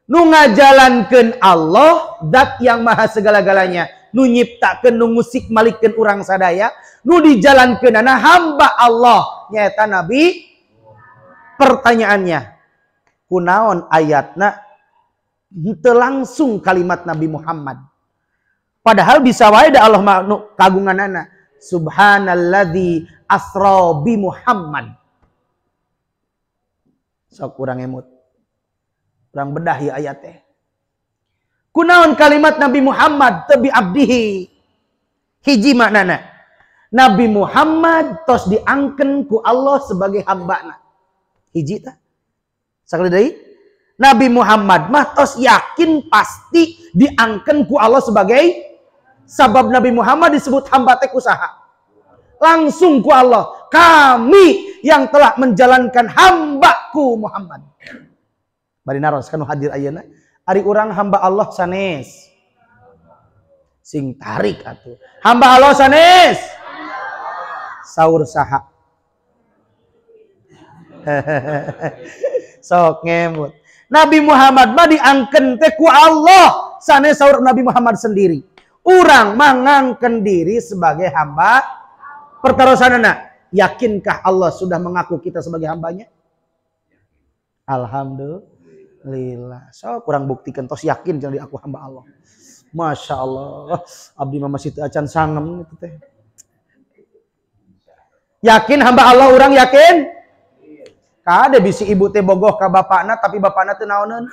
Nu ngajalankeun Allah, zat yang maha segala-galanya. Nu nyiptakeun, nu ngusik malikeun urang sadaya. Nu dijalankeunana hamba Allah. Nyaeta Nabi. Pertanyaannya, kunaon ayatna henteu langsung kalimat Nabi Muhammad. Padahal bisa wae da Allah kagunganana. Subhanalladzi asra bi Muhammad. Sok urang emut. Urang bedah ya ayat teh. Kunaon kalimat Nabi Muhammad tabi abdihi. Hiji maknana. Nabi Muhammad tos diangken ku Allah sebagai hambana. Hiji tah. Sakali deui. Nabi Muhammad mah tos yakin pasti diangken ku Allah sebagai sabab Nabi Muhammad disebut hamba teh kusaha. Langsung ku Allah. Kami yang telah menjalankan hambaku Muhammad. Bari naros kanu hadir ayeuna. Ari urang hamba Allah sanes. Sing tarik atuh. Hamba Allah sanes. Saur saha. Sok ngemut. Nabi Muhammad mah diangken teh ku Allah. Sanes saur Nabi Muhammad sendiri. Urang mah ngangken diri sebagai hamba. Pertarosanana, yakinkah Allah sudah mengaku kita sebagai hambanya? Alhamdulillah. So, kurang buktikan tos yakin jadi aku hamba Allah. Masya Allah. Abdi mah masih acan sangem itu teh. Yakin hamba Allah, orang yakin? Kade bisi ibu teh bogoh ka bapakna tapi bapakna teu naoneun.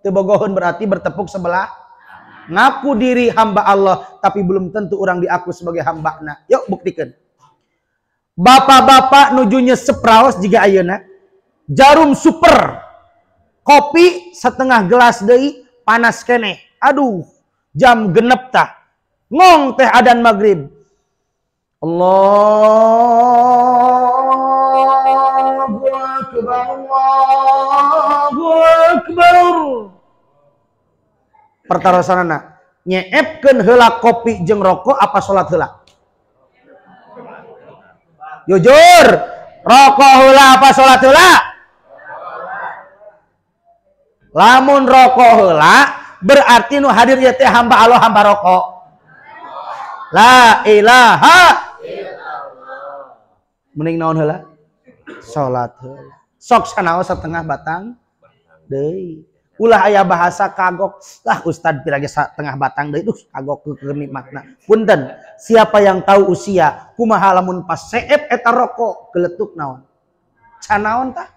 Teu bogoheun berarti bertepuk sebelah. Ngaku diri hamba Allah tapi belum tentu orang diaku sebagai hambana. Yuk buktikan. Bapak-bapak nujunya sepraos jika ayeuna. Jarum super. Kopi setengah gelas deui panas keneh. Aduh, jam genep tah. Ngong teh adzan maghrib. Allahu akbar. Allahu akbar. Pertarosanana nyeepkeun heula kopi jeung rokok apa salat heula? Jujur, rokok heula apa salat heula? Lamun rokok heula berarti nu hadir ieu teh hamba Allah hamba rokok. La ilaha illallah. Mending naon heula? Salat heula. Sok sanaos setengah batang deui. Ulah aya bahasa kagok. Lah Ustad pirage setengah batang deui kagok keur nikmatna. Punten, siapa yang tahu usia kumaha lamun pas seep eta rokok geletuk naon? Can naon tah?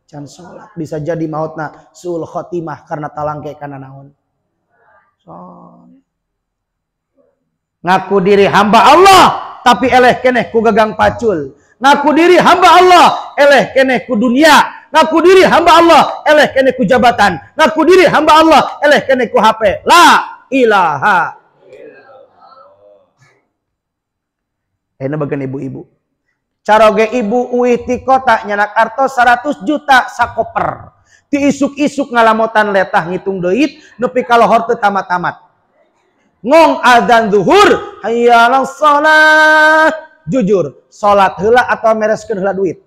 Can salat. Bisa jadi mautna suul khotimah karena talangke kana naon. So. Ngaku diri hamba Allah tapi eleh keneh ku gagang pacul. Ngaku diri hamba Allah eleh keneh ku dunia. Ngaku diri hamba Allah eleh kene ku jabatan. Ngaku diri hamba Allah eleh kene ku HP. La ilaha illallah. Ini bagian ibu-ibu. Caroge ibu uih ti kota nyanak artos 100 juta sakoper. Ti isuk-isuk ngalamotan letah ngitung duit nepi kalohor teu tamat-tamat. Ngong adzan zuhur hayya 'alas shalah. Jujur, salat heula atau mereskeun heula duit?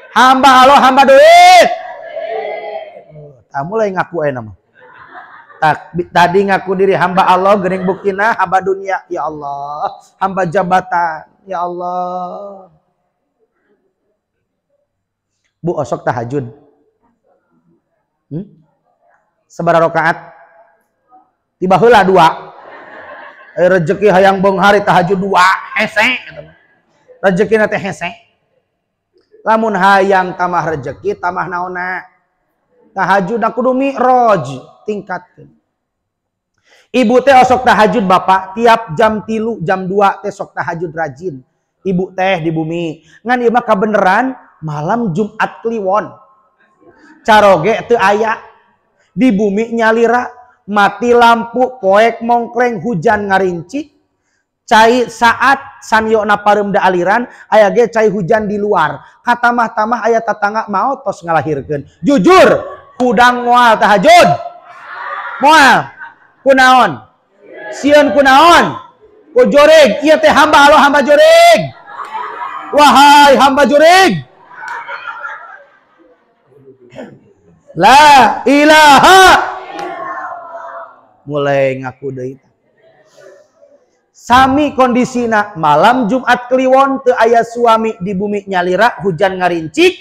Hamba Allah, hamba duit. Mulai ngaku aja nama. Tadi ngaku diri hamba Allah, geuning buktina hamba dunia. Ya Allah, hamba jabatan. Ya Allah. Bu, osok tahajud. Sabaraha rakaat? Tiba heula 2. Rezeki hayang beunghari tahajud 2 hese. Rezekina teh hese. Lamun hayang tamah rezeki, tamah naona. Tahajud kudu mi'raj, tingkatkeun. Ibu teh osok tahajud bapak, tiap jam 3, jam 2 teh sok tahajud rajin. Ibu teh di bumi. Ngan ieu mah kabeneran malam Jumat Kliwon. Caroge teu aya. Di bumi nyalira, mati lampu, poek mongkleng, hujan ngarinci. Cai saat sanyona pareum da aliran aya ge cai hujan di luar katamah-tamah aya tatangga maot tos ngalahirkeun. Jujur kudang moal tahajud moal kunaon sieun kunaon Oh joreg, iya teh hamba, halo hamba joreg. Wahai hamba joreg. La ilaha. Mulai ngaku deui. Sami kondisina malam Jumat Kliwon teu aya suami di bumi nyalira hujan ngarincik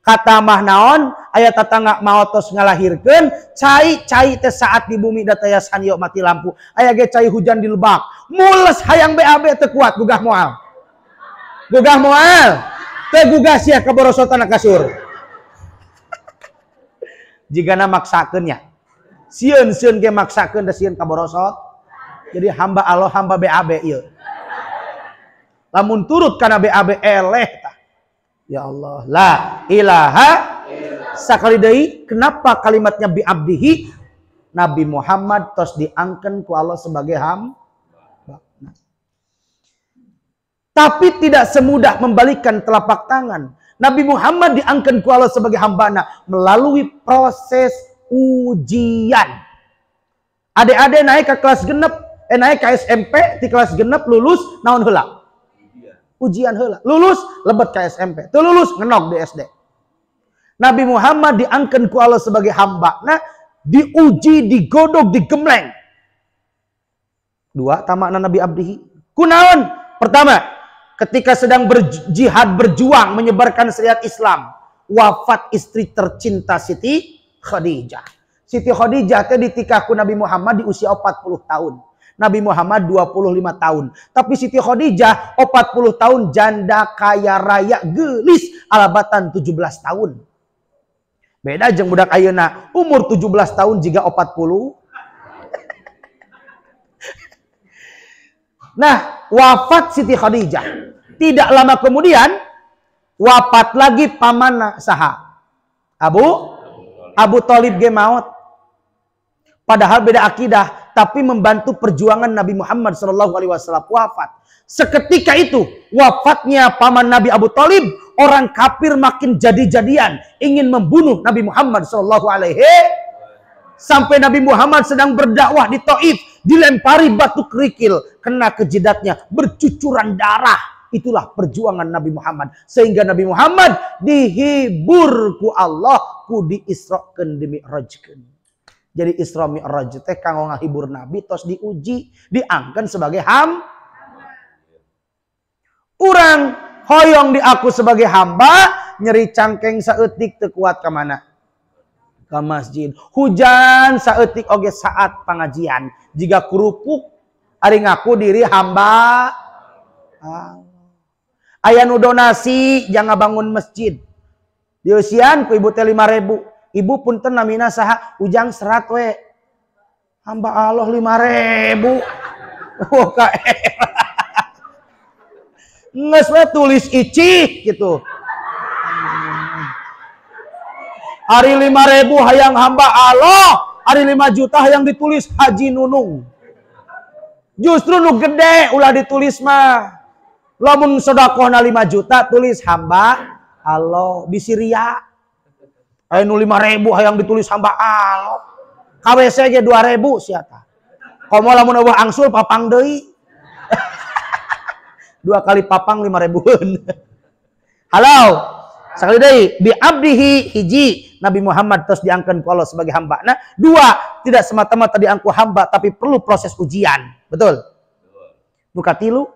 kata mah naon aya tatangga maotos ngalahirkeun cai teh saat di bumi dataya sanyo mati lampu aya ge cai hujan di Lebak mules hayang BAB teu kuat gugah moal teu gugah sia kaborosotan kasur jigana maksakeun nya sieun ge maksakeun da sieun kaborosot. Jadi hamba Allah, hamba BAB ieu. Lamun turut kana BAB eleh tah. Ya Allah, la ilaha sakali deui kenapa kalimatnya bi abdihi Nabi Muhammad tos diangkeun ku Allah sebagai hamba. Tapi tidak semudah membalikan telapak tangan. Nabi Muhammad diangkeun ku Allah sebagai hambana melalui proses ujian. Adik-adik naik ke kelas genep naik ke SMP di kelas genep lulus naon heula ujian heula lulus lebet ke SMP teu lulus ngenog di SD. Nabi Muhammad diangkeun ku Allah sebagai hamba nah diuji digodog digemleng dua tamakna Nabi abdihi kunaon pertama ketika sedang berjihad berjuang menyebarkan syariat Islam wafat istri tercinta Siti Khadijah. Siti Khadijah teh ditikah ku Nabi Muhammad di usia 40 tahun. Nabi Muhammad 25 tahun. Tapi Siti Khadijah 40 tahun janda kaya raya gelis alabatan 17 tahun. Beda jeung budak ayeuna umur 17 tahun jiga 40. Nah, wafat Siti Khadijah. Tidak lama kemudian wafat lagi pamanna saha? Abu Thalib ge maot. Padahal beda akidah, tapi membantu perjuangan Nabi Muhammad SAW wafat. Seketika itu, wafatnya paman Nabi Abu Thalib, orang kafir makin jadi-jadian, ingin membunuh Nabi Muhammad SAW. Sampai Nabi Muhammad sedang berdakwah di Taif, dilempari batu kerikil, kena ke jidatnya, bercucuran darah. Itulah perjuangan Nabi Muhammad. Sehingga Nabi Muhammad dihibur ku Allah, ku diisrokeun dimi'rajkeun. Jadi Isra Mi'raj teh kanggo ngahibur Nabi tos diuji, diangkeun sebagai urang hoyong diaku sebagai hamba, nyeri cangkeng saeutik teu kuat ka mana? Ka masjid. Hujan saeutik oge saat pengajian. Jiga kurupuk ari ngaku diri hamba. Aya nu donasi jangan bangun masjid. Dieusian ku ibu teh 5.000. Ibu punten namina saha ujang serat we. Hamba Allah 5.000. Oh nges we tulis icih gitu. Hari 5.000 hayang hamba Allah, hari 5 juta hayang ditulis Haji Nunung. Justru nu gede ulah ditulis mah. Lamun sedekahna 5 juta tulis hamba Allah bisi ria. Anu 5.000 hayang ditulis hamba Allah. KWC ge 2.000 sia tah. Komo lamun eueuh angsul papang deui. 2 kali papang 5.000-eun. Halo. Sakali deui bi abdihi hiji Nabi Muhammad terus diangkeun ku Allah sebagai hamba. Nah, 2, tidak semata-mata diangku hamba tapi perlu proses ujian. Betul? Nu katilu,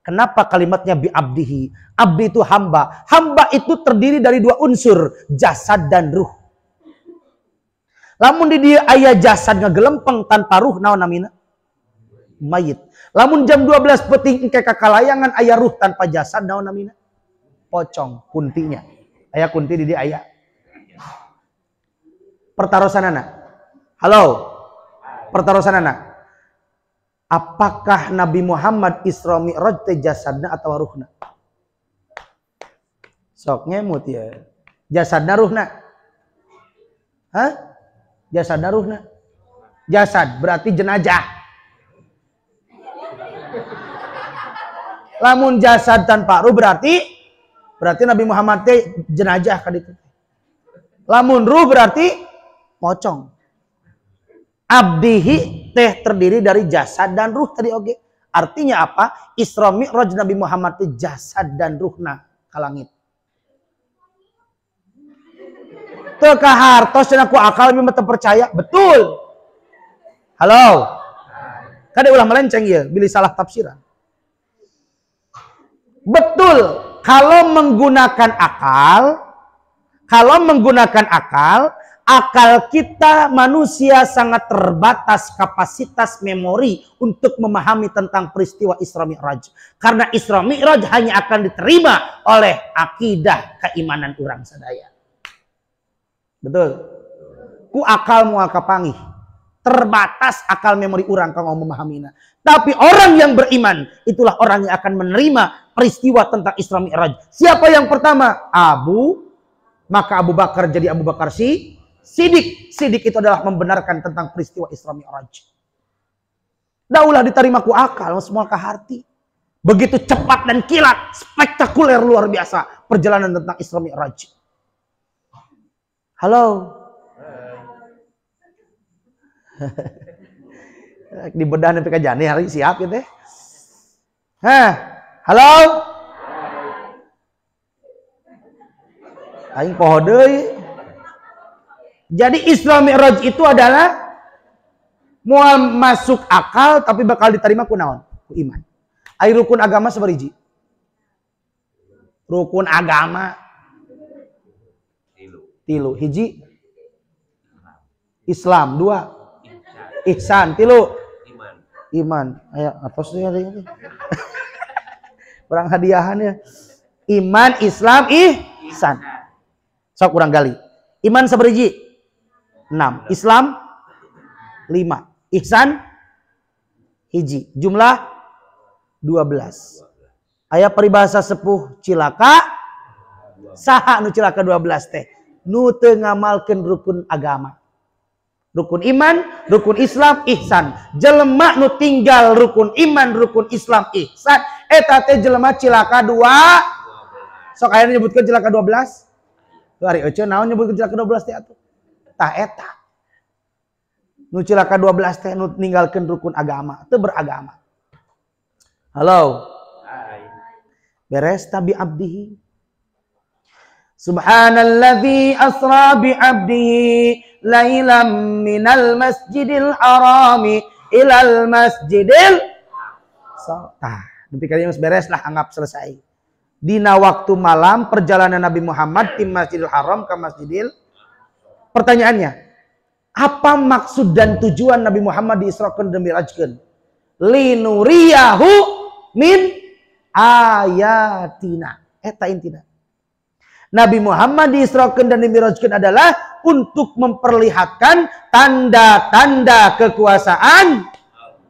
kenapa kalimatnya bi abdihi? Abdi itu hamba. Hamba itu terdiri dari 2 unsur, jasad dan ruh. Lamun di dia aya jasad ngagelempeng tanpa ruh naon namina? Mayit. Lamun jam 12 peuting engke kakalayangan aya ruh tanpa jasad naon namina? Pocong, kuntinya. Aya kunti di dia aya. Pertarosanana. Halo. Pertarosanana. Apakah Nabi Muhammad Isra Mi'raj teh jasadna atau ruhna? Sok ngemut ya. Jasadna ruhna? Hah? Jasadna ruhna? Jasad berarti jenazah. Lamun jasad tanpa ruh berarti Nabi Muhammad teh jenazah ka ditu. Lamun ruh berarti pocong. Abdihi teh terdiri dari jasad dan ruh tadi oge. Artinya apa? Isra Mi'raj Nabi Muhammad itu jasad dan ruhna ke langit. Teka hartos dan aku akal memang percaya. Betul. Halo. Kada ulah melenceng ya, bila salah tafsiran. Betul. Kalau menggunakan akal kita manusia sangat terbatas kapasitas memori untuk memahami tentang peristiwa Isra Mi'raj. Karena Isra Mi'raj hanya akan diterima oleh akidah keimanan orang sadaya. Betul. Ku akal mual kapangih. Terbatas akal memori orang kalau memahaminya. Tapi orang yang beriman itulah orang yang akan menerima peristiwa tentang Isra Mi'raj. Siapa yang pertama? Maka Abu Bakar jadi Abu Bakar Siddiq. Siddiq itu adalah membenarkan tentang peristiwa Isra Mi'raj. Daulah diterima ku akal, semua ke hati. Begitu cepat dan kilat, spektakuler luar biasa perjalanan tentang Isra Mi'raj. Halo. Di bedah sampai ke jani hari siap ya teh. Halo. Aing poho deui. Jadi Isra Mi'raj itu adalah mau masuk akal tapi bakal diterima ku naon? Ku iman. Ai rukun agama sabariji? Rukun agama tilu. Hiji Islam, 2 ihsan, 3 iman. Aya atos teh ada. Perang hadiahannya. Iman, Islam, ihsan. Sok kurang gali. Iman sabariji? 6. Islam 5. Ihsan hiji. Jumlah 12. Aya peribahasa sepuh cilaka. Saha nu cilaka 12 teh? Nu teu ngamalkeun rukun agama. Rukun iman, rukun Islam, ihsan. Jelema nu tinggal rukun iman, rukun Islam, ihsan, eta teh jelema cilaka 2. Sok aya nyebutkeun cilaka 12? Ari euceun naon nyebutkeun cilaka 12 teh atuh? Tah eta. Nu cilaka 12 teh nu ninggalkeun rukun agama, teu beragama. Halo. Beres tabi abdihi. Subhanalladzi asra bi abdihi lailam minal masjidil harami ilal masjidil tah nepi ka dieu beres lah anggap selesai. Dina waktu malam perjalanan Nabi Muhammad di Masjidil Haram ke Masjidil. Pertanyaannya, apa maksud dan tujuan Nabi Muhammad diisrakeun dan mi'rajkeun? Linuriyahu min ayatina. Eta intina. Nabi Muhammad diisrakeun dan dimi'rajkeun adalah untuk memperlihatkan tanda-tanda kekuasaan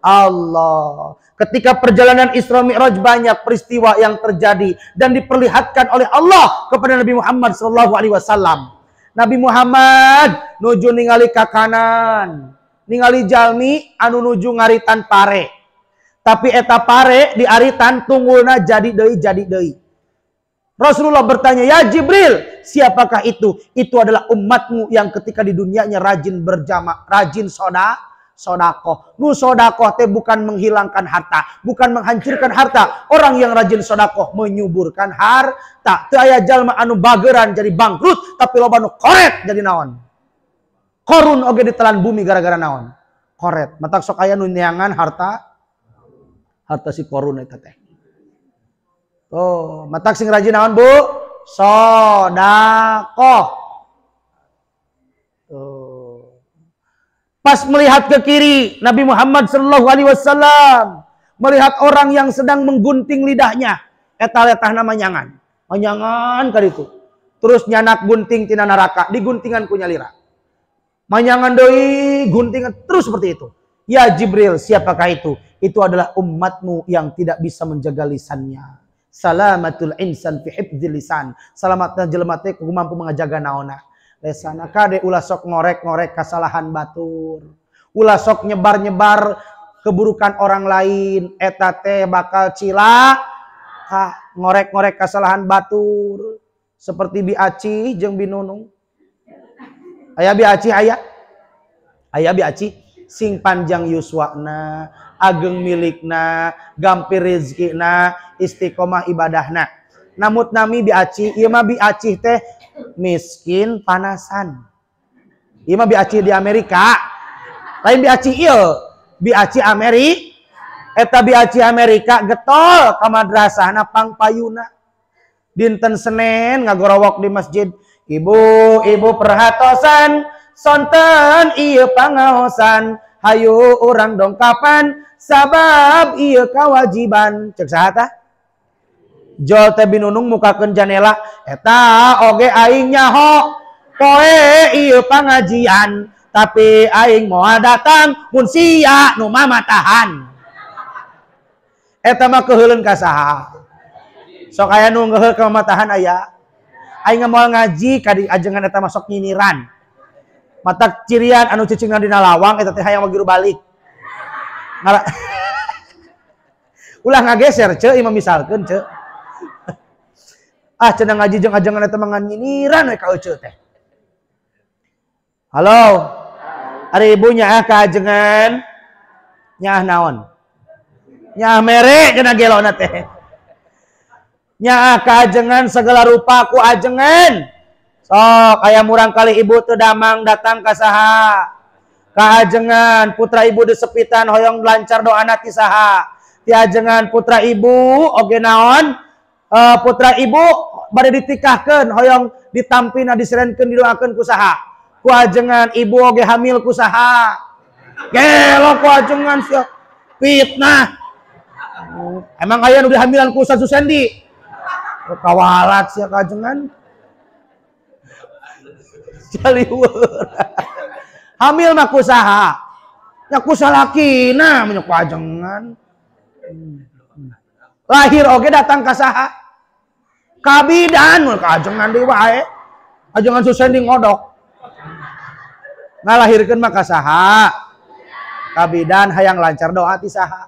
Allah. Ketika perjalanan Isra Mi'raj banyak peristiwa yang terjadi dan diperlihatkan oleh Allah kepada Nabi Muhammad SAW. Nabi Muhammad nuju ningali ka kanan, ningali jalmi anu nuju ngaritan pare. Tapi eta pare di aritan tunggulna jadi deui. Rasulullah bertanya, "Ya Jibril, siapakah itu?" Itu adalah umatmu yang ketika di dunianya rajin berjamaah, rajin sodakoh. Nu sodakoh teh bukan menghilangkan harta, bukan menghancurkan harta. Orang yang rajin sodakoh menyuburkan harta. Teu aya jalma anu bageran jadi bangkrut, tapi loba nu koret jadi naon? Korun oge ditelan bumi gara-gara naon? Koret. Matak sok aya nu neangan harta si korun eta teh. Oh, matak sing rajin naon, Bu? Sodakoh. Oh. Pas melihat ke kiri, Nabi Muhammad SAW melihat orang yang sedang menggunting lidahnya. Eta letah nama nyangan. Manyangan kali itu. Terus nyanak gunting tina neraka, diguntingan ku nyalira. Manyangan doi, guntingan terus seperti itu. Ya Jibril, siapakah itu? Itu adalah umatmu yang tidak bisa menjaga lisannya. Salamatul insan fi hifdzil lisan. Salamatna jelema teh kudu mampu mengajaga naonna. Lesana kade ulah sok ngorek-ngorek kesalahan batur. Ulah sok nyebar-nyebar keburukan orang lain. Eta teh bakal cilaka. Ngorek-ngorek kesalahan batur. Seperti Bi Aci jeung Bi Nunung. Aya Bi Aci aya? Aya Bi Aci sing panjang yuswana, ageng milikna, gampir rezekina, istiqomah ibadahna. Namun nami biaci, ieu mah biaci teh miskin panasan. Ieu mah biaci di Amerika. Lain biaci ieu, biaci Amerika. Eta biaci Amerika getol ka madrasahna pangpayuna. Dinten Senin ngagorowok di masjid. Ibu perhatosan, sonten ieu pangaosan. Hayu urang dongkapan sabab ieu kewajiban. Cek saha tah? Jol teh binunung mukakeun janela eta oge aing nyaho poe ieu pangajian tapi aing moal datang mun sia nu mamatahan. Eta mah keuheuleun ka saha? Sok aya nu ngeuheul ka mamatahan aya. Aing moal ngaji ka di ajengan eta mah sok nyiniran. Matak cirian anu cicingna dina lawang eta teh hayang magiru balik. Ulah ngageser ce imam misalkeun ce. Ah cenah ngaji jeung ajengan eta mah nyiniran we ka euceu teh. Halo. Ari ibu nyaah ka ajengan. Nyaah naon? Nyaah mere cenah gelona teh. Nyaah ka ajengan segala rupa ku ajengan. Sok aya murang kali ibu teu damang datang ka saha? Ka ajengan putra ibu disepitan hoyong lancar doana ti saha? Ti ajengan putra ibu oge naon? Putra ibu bade ditikahkeun hoyong ditampina diserenkeun didoakeun ku saha? Ku ajengan ibu oge hamil ku saha? Gelo ku ajengan sia fitnah. Emang aya nu dihamilan ku Ustaz Susendi? Kawalat sia ka ajengan. Jaliweur. Hamil mah ku saha? Ya ku salakina nya ku ajengan. Lahir oge datang ka saha? Ka bidan mun ka ajengan deui wae. Ajengan Susendi ngodok. Ngalahirkeun mah ka saha? Ka bidan hayang lancar doa ti saha?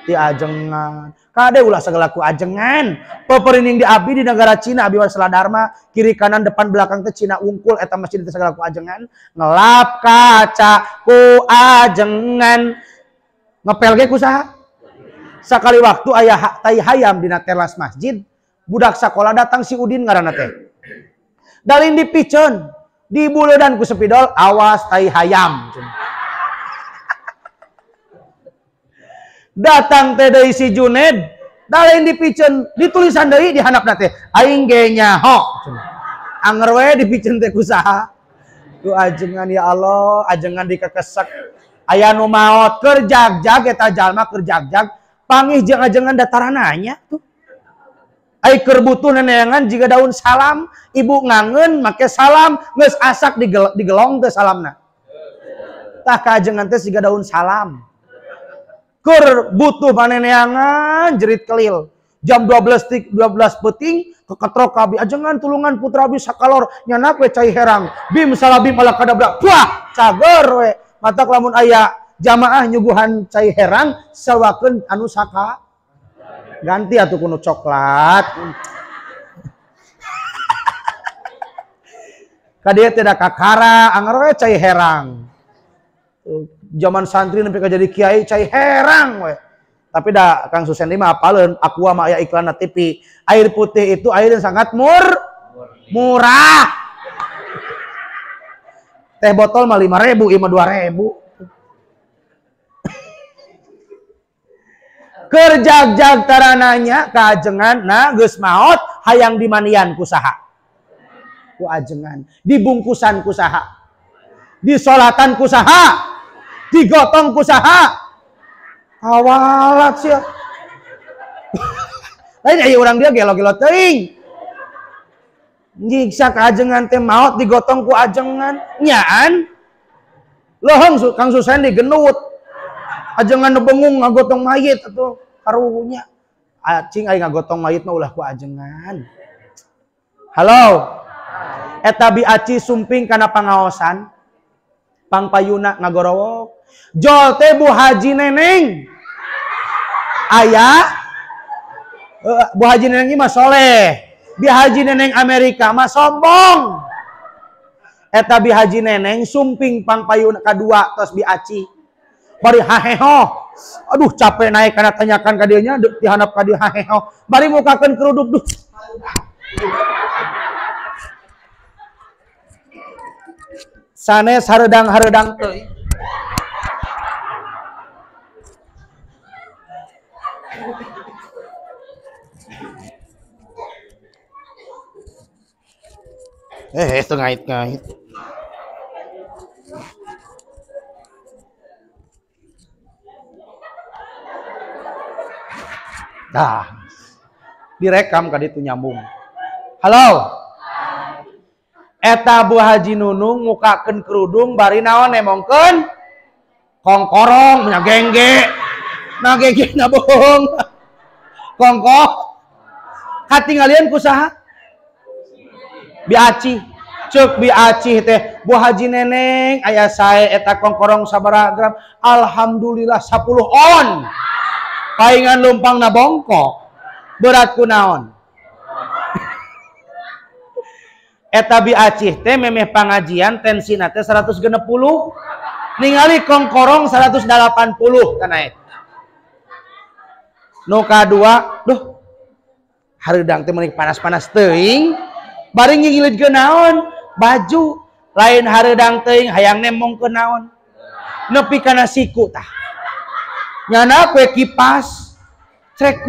Ti ajengan. Kade ulah segala ku ajengan. Peperining di abdi di negara Cina abdi wasala dharma, kiri kanan depan belakang teh Cina ungkul eta masjid teh segala ku ajengan. Ngelap kaca ku ajengan. Ngepel ge ku saha? Sakali waktu aya tai hayam dina teras masjid, budak sakola datang si Udin ngaranna teh. Dalin dipiceun, dibuleudan ku sepidol, awas tai hayam. Datang teh deui si Juned, dalin dipiceun, ditulisan deui di handapna teh, aing ge nyaho. Anger we dipiceun teh ku saha? Ku ajengan ya Allah, ajengan dikekesek. Aya nu maot keur jagjag eta jalma keur jagjag, pangih jeung ajengan datarananya tuh. Ai keur butuh neneangan jiga daun salam, ibu ngangeun make salam, geus asak digelong teh salamna. Tah ka ajengan teh siga daun salam. Keur butuh paneneangan jerit kelil. Jam 12 peting keketrok abi ajengan tulungan putra abi sakalor nyanak we cai herang. Bim salabim ala kadabrak. Wah, cager we. Matak lamun aya jamaah nyuguhan cai herang sawakeun anu saka ganti atuh kuno coklat. Kadieu teh da kakara anger we cai herang. Zaman santri nepi ka jadi kiai cai herang we. Tapi dah Kang Susendi mah apaleun Aqua mah aya iklan na TV. Air putih itu air yang sangat murah. Teh botol mah 5.000, ieu mah 2.000. Kerjag-jag tarananya kaajengan na geus maot hayang dimanian ku saha? Ku ajengan. Dibungkusan ku saha? Disolatan ku saha? Digotong ku saha? Awalat sia. Lain aya urang dia gelo-gelo teuing. Nyiksa ka ajengan teh maot digotong ku ajengan. Nyaan. Leuheung Kang Susendi genut. Ajengan nu bengung ngagotong mayit atuh karunya. Acing aya ngagotong mayit mah ulah ku ajengan. Halo. Eta bi aci sumping kana pangaosan. Pangpayuna ngagorowok. Jol teh Bu Haji Neneng. Aya Bu Haji Neneng mah soleh. Bi Haji Neneng Amerika mah sombong. Eta Bi Haji Neneng sumping pangpayuna kadua tos bi aci. Bari haheho. Aduh capek naik karena tanyakan ka dieu nya dihandap ka dieu haheho. Bari mukakeun kerudung duh. Sanes hareudang-hareudang teuing. Itu ngait-ngait. Dah. Direkam ka ditu nyambung. Halo. Eta Bu Haji Nunung mukakeun kerudung bari naon nemongkeun? Kongkorong nya gengge. Nah gengge na bohong. Kongko. Katinggalian ku saha? Biaci. Ceuk biaci teh Bu Haji Neneng aya sae eta kongkorong sabaraha gram? Alhamdulillah 10 on. Paingan lumpang na bongkok. Berat kunaon? Eta biacih teh memeh pangajian tensina teh 160. Ningali kongkorong 180 kana eta. Nu kadua, duh. Hareudang teh meuli panas-panas teuing. Bari ngigilidkeun naon? Baju. Lain hareudang teuing hayang nemongkeun naon? Nepi kana siku tah. Nyana kue kipas trek.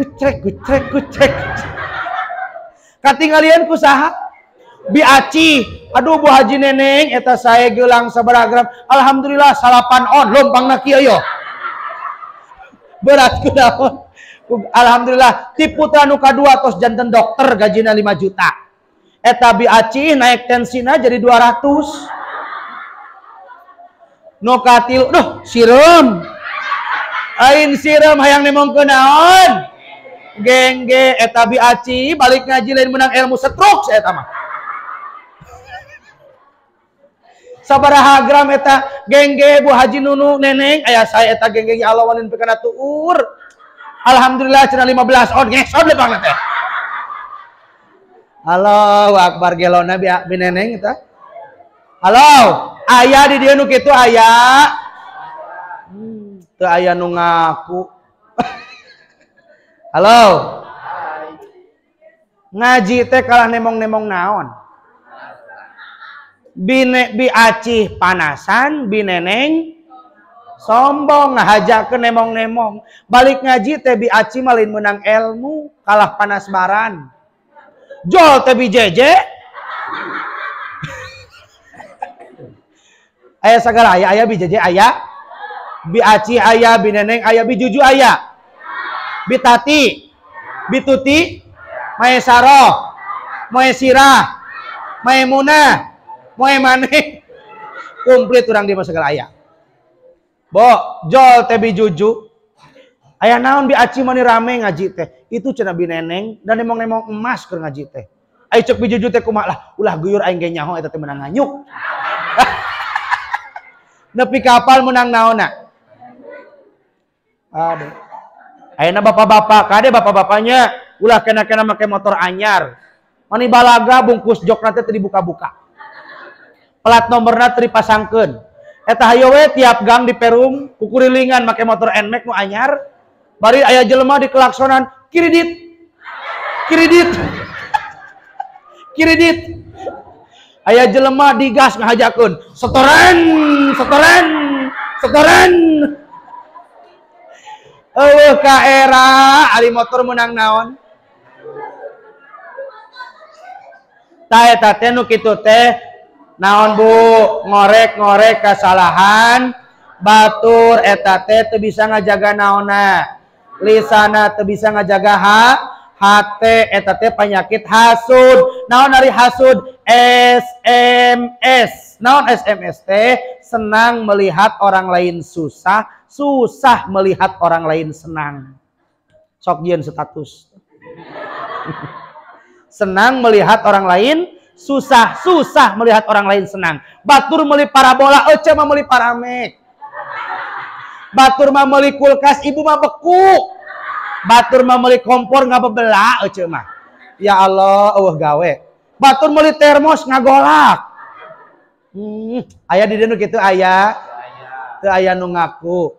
Katinggalian ku saha? Biaci. Aduh Bu Haji Neneng eta saya gelang sabaraha gram? Alhamdulillah 8 on lompangna kieu yo. Berat kunaon? Alhamdulillah ti putra nu kadua tos janten dokter gajina 5 juta. Eta biaci naik tensina jadi 200. Nu katilu duh sireum. Ain siram hayang nemongkeun naon? Gengge eta biaci balik ngaji lain menang ilmu setruk eta mah. Sabaraha gram eta gengge Bu Haji Nunu Neneng aya saya eta gengge ya Allah wanin pikana tuur. Alhamdulillah cenah 15 on ngesod lepangna teh. Allahu Akbar gelona bi Neneng eta. Halo, aya di dieu nu kitu aya. Teu aya nu ngaku. Halo. Ngaji teh kalah nemong-nemong naon? Biacih panasan, bineneng sombong ngahajakeun nemong-nemong. Balik ngaji teh biaci malin menang ilmu, kalah panas baran. Jol teh bijeje. Aya sagala aya bijeje aya. Biaci aya, bineneng aya, bijuju aya. Bitati, bituti, mae saroh, mae sirah, mae munah, mae maneh. Komplit urang di segala aya. Bo, jol teh bijuju. Aya naon biaci mani rame ngaji teh. Itu cenah bineneng dan nemong-nemong emas keur ngaji teh. Ai cek bijuju teh kumaha lah, ulah guyur aing ge nyaho eta teh menang nganyuk. Nepi kapal menang naonna. Aduh. Ayeuna bapak-bapak, kade bapak-bapaknya ulah kena-kena make motor anyar. Mani balaga bungkus jokna teh teu dibuka-buka. Plat nomorna teu dipasangkeun. Eta hayo we tiap gang di Perum kukurilingan make motor NMAX nu anyar. Bari aya jelema di kelaksonan, kiridit. Kiridit. Kiridit. Aya jelema digas ngahajakeun, setoran, setoran, setoran. Ka era ari motor menang naon? Tah eta teh nu kitu teh naon Bu, ngorek-ngorek kasalahan, batur eta teh teu bisa ngajaga naonna. Lisana teu bisa ngajaga hate eta teh penyakit hasud. Naon ari hasud? SMS. Naon SMS teh? Senang melihat orang lain susah, susah melihat orang lain senang. Sok jieun status. Senang melihat orang lain susah, susah melihat orang lain senang. Batur meuli parabola, ece mah meuli paramek. Batur mah meuli kulkas, ibu mah beku. Batur mah meuli kompor ngabebela, ece mah. Ya Allah, eueuh gawe. Batur meuli termos ngagolak. Aya di dieu kitu aya. Teu aya nu ngaku.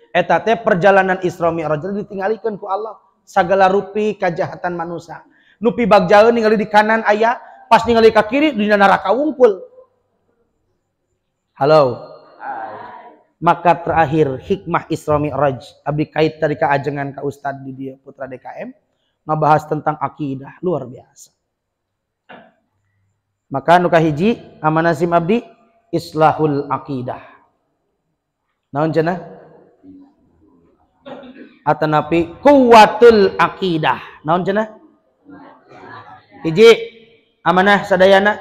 Eta teh perjalanan Isra Mi'raj ditinggalikeun ku Allah. Sagala rupi kajahatan manusia. Nupi bagjaeun ningali di kanan aya, pas ningali ka kiri dina neraka wungkul. Halo. Maka terakhir hikmah Isra Mi'raj abdi kait tadi ka ajengan ka Ustad di dieu Putra DKM ngabahas tentang akidah luar biasa. Maka nu kahiji amanah sim abdi islahul akidah. Naon cenah? Atanapi kuwatul akidah. Naon cenah? Hiji amanah sadayana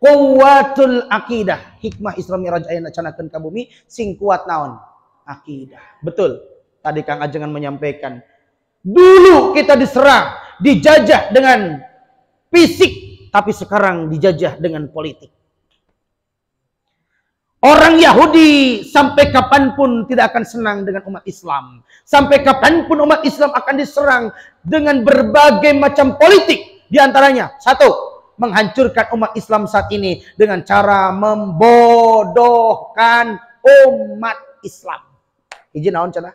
kuwatul akidah. Hikmah Isra Mi'raj aya canakeun ka bumi sing kuat naon? Akidah. Betul. Tadi Kang Ajengan menyampaikan. Dulu kita diserang, dijajah dengan fisik, tapi sekarang dijajah dengan politik. Orang Yahudi sampai kapanpun tidak akan senang dengan umat Islam. Sampai kapanpun umat Islam akan diserang dengan berbagai macam politik. Di antaranya, satu, menghancurkan umat Islam saat ini dengan cara membodohkan umat Islam. Izin naon cenah?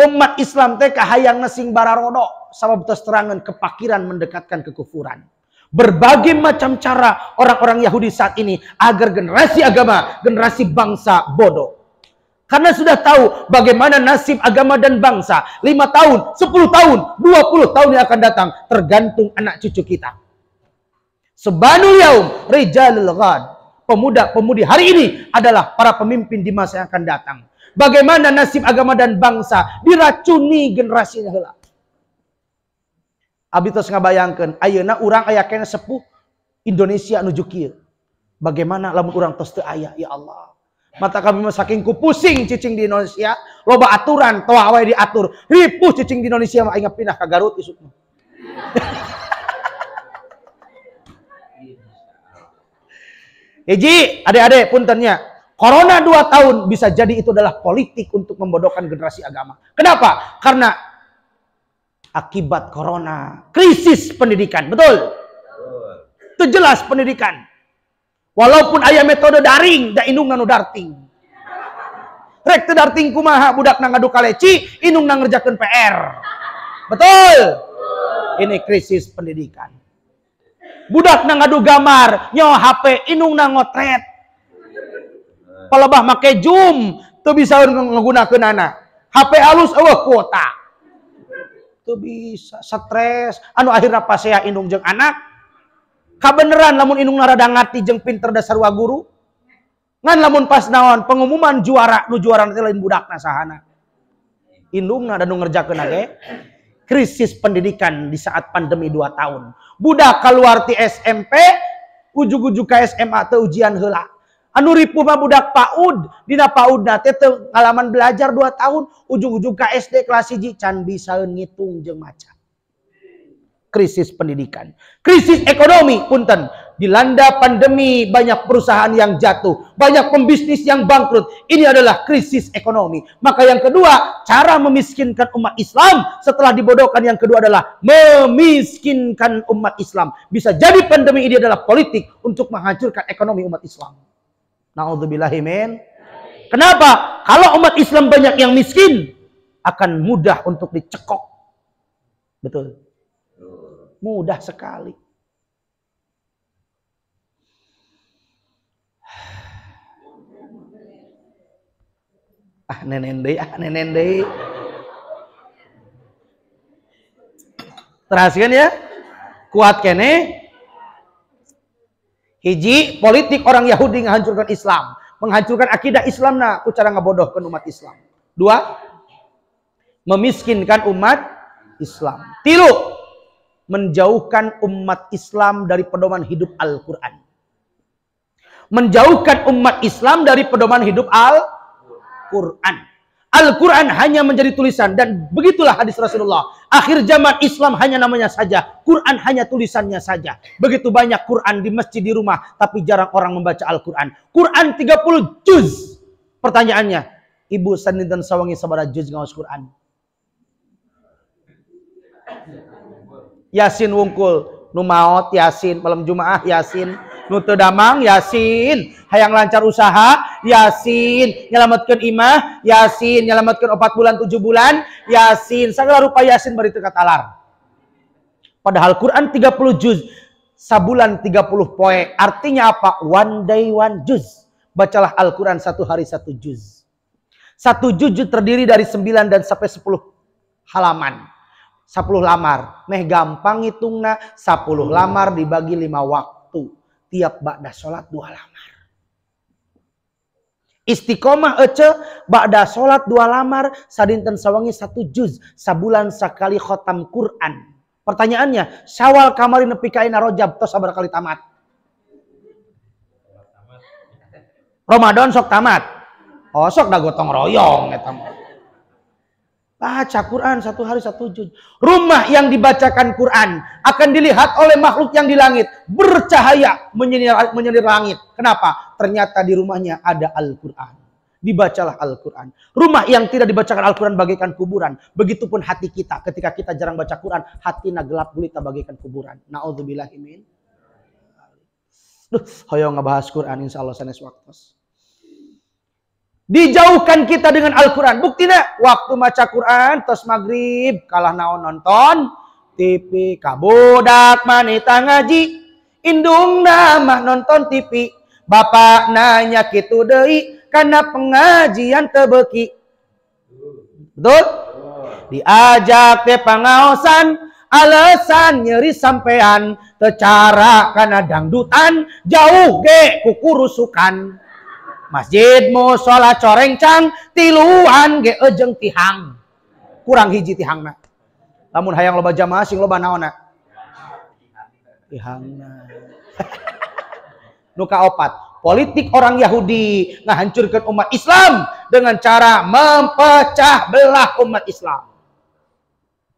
Umat Islam teh kahayangna sing bararodo sabab tos terangan kepakiran mendekatkan kekufuran. Berbagai macam cara orang-orang Yahudi saat ini agar generasi agama, generasi bangsa bodoh. Karena sudah tahu bagaimana nasib agama dan bangsa 5 tahun, 10 tahun, 20 tahun yang akan datang tergantung anak cucu kita. Sebanul yaum rijalul ghad. Pemuda-pemudi hari ini adalah para pemimpin di masa yang akan datang. Bagaimana nasib agama dan bangsa diracuni generasinya heula. Abi tos ngabayangkeun ayeuna urang aya kene sepuh Indonesia nuju kieu. Bagaimana lamun urang tos teu aya ya Allah. Mata kami mah saking ku pusing cicing di Indonesia, loba aturan toa wae diatur. Ripuh cicing di Indonesia mah aing pindah ka Garut isuk. Hiji, adik-adik puntennya. Corona 2 tahun bisa jadi itu adalah politik untuk membodohkan generasi agama. Kenapa? Karena akibat corona, krisis pendidikan, betul? Itu jelas pendidikan. Walaupun aya metode daring, da indung nu darting. Rek teu darting kumaha budak ngadu kaleci, indung ngerjakeun PR. Betul? Ini krisis pendidikan. Budak ngadu gambar, nyawa HP, indung ngotret. Palebah make Zoom, teu bisa nggunakeun anak. HP halus eueuh kuota. Teu bisa, stres, anu akhirna pasea indung jeung anak. Kabeneran lamun indung rada ngati jeung pinter dasar wa guru. Ngan lamun pas naon pengumuman juara, nu juara teh lain budakna sahana. Indungna da nu ngerjakeun age. Krisis pendidikan di saat pandemi 2 tahun. Budak keluar ti SMP, ujug-ujug ka SMA teu ujian heula. Anu ripuh mah budak PAUD, dina PAUD teh teu ngalaman belajar 2 tahun, ujug-ujug ka SD kelas 1 can bisaeun ngitung jeung maca. Krisis pendidikan. Krisis ekonomi, punten. Dilanda pandemi, banyak perusahaan yang jatuh, banyak pembisnis yang bangkrut. Ini adalah krisis ekonomi. Maka yang kedua, cara memiskinkan umat Islam setelah dibodohkan yang kedua adalah memiskinkan umat Islam. Bisa jadi pandemi ini adalah politik untuk menghancurkan ekonomi umat Islam. Na'udzubillahi min. Kenapa? Kalau umat Islam banyak yang miskin, akan mudah untuk dicekok. Betul. Mudah sekali. Nenen deui. Teraskeun ya? Kuat kene. Hiji, politik orang Yahudi menghancurkan Islam, menghancurkan akidah Islamna ku cara ngabodohkeun umat Islam. 2, memiskinkan umat Islam. 3, menjauhkan umat Islam dari pedoman hidup Al-Quran. Menjauhkan umat Islam dari pedoman hidup Al-Quran. Al-Quran hanya menjadi tulisan. Dan begitulah hadis Rasulullah. Akhir zaman Islam hanya namanya saja. Quran hanya tulisannya saja. Begitu banyak Quran di masjid di rumah. Tapi jarang orang membaca Al-Quran. Quran 30 juz. Pertanyaannya. Ibu saninten sawangi sabaraha juz ngaos Quran? Yasin wungkul, nu maot Yasin, malam Jumaah Yasin, Nu teu damang Yasin, hayang lancar usaha Yasin, nyelametkeun imah Yasin, nyelametkeun 4 bulan 7 bulan Yasin, sagala rupa Yasin bari teu katalar. Padahal Quran 30 juz, sabulan 30 poe. Artinya apa? One day one juz. Bacalah Al-Quran 1 hari 1 juz. 1 juz terdiri dari 9 dan sampai 10 halaman. 10 lamar. Meh gampang hitungna, 10 lamar dibagi 5 waktu. Tiap ba'da sholat 2 lamar. Istiqomah ece ba'da sholat 2 lamar, sadinten sawangi 1 juz. Sabulan sekali khotam Quran. Pertanyaannya, Syawal kamari nepi ka ayeuna Rajab tos sabar kali tamat? Ramadan sok tamat. Oh, sok da gotong royong eta mah. Baca Quran 1 hari 1 juz. Rumah yang dibacakan Quran akan dilihat oleh makhluk yang di langit, bercahaya menyinir langit. Kenapa? Ternyata di rumahnya ada Al-Quran. Dibacalah Al-Quran. Rumah yang tidak dibacakan Al-Quran bagaikan kuburan. Begitupun hati kita. Ketika kita jarang baca Quran, hatinya gelap gulita bagaikan kuburan. Na'udzubillahimin. Hoyo ngebahas Quran insya Allah sanes waktu. Dijauhkan kita dengan Al-Quran. Buktinya waktu maca Quran tos maghrib kalah naon nonton TV, kabudak manita ngaji, indung mah nonton TV. Bapak nanya kitu deui karena pengajian tebeki. Betul? Diajak ke pangaosan, alasan nyeri sampean, tecara karena dangdutan, jauh ge kukurusukan. Masjid musola corengcang, tiluan ge ejeng tihang. Kurang hiji tihangna. Lamun hayang loba jamaah sing loba naonna? Tihangna. Nu kaopat. Politik orang Yahudi ngehancurkan umat Islam dengan cara mempecah belah umat Islam.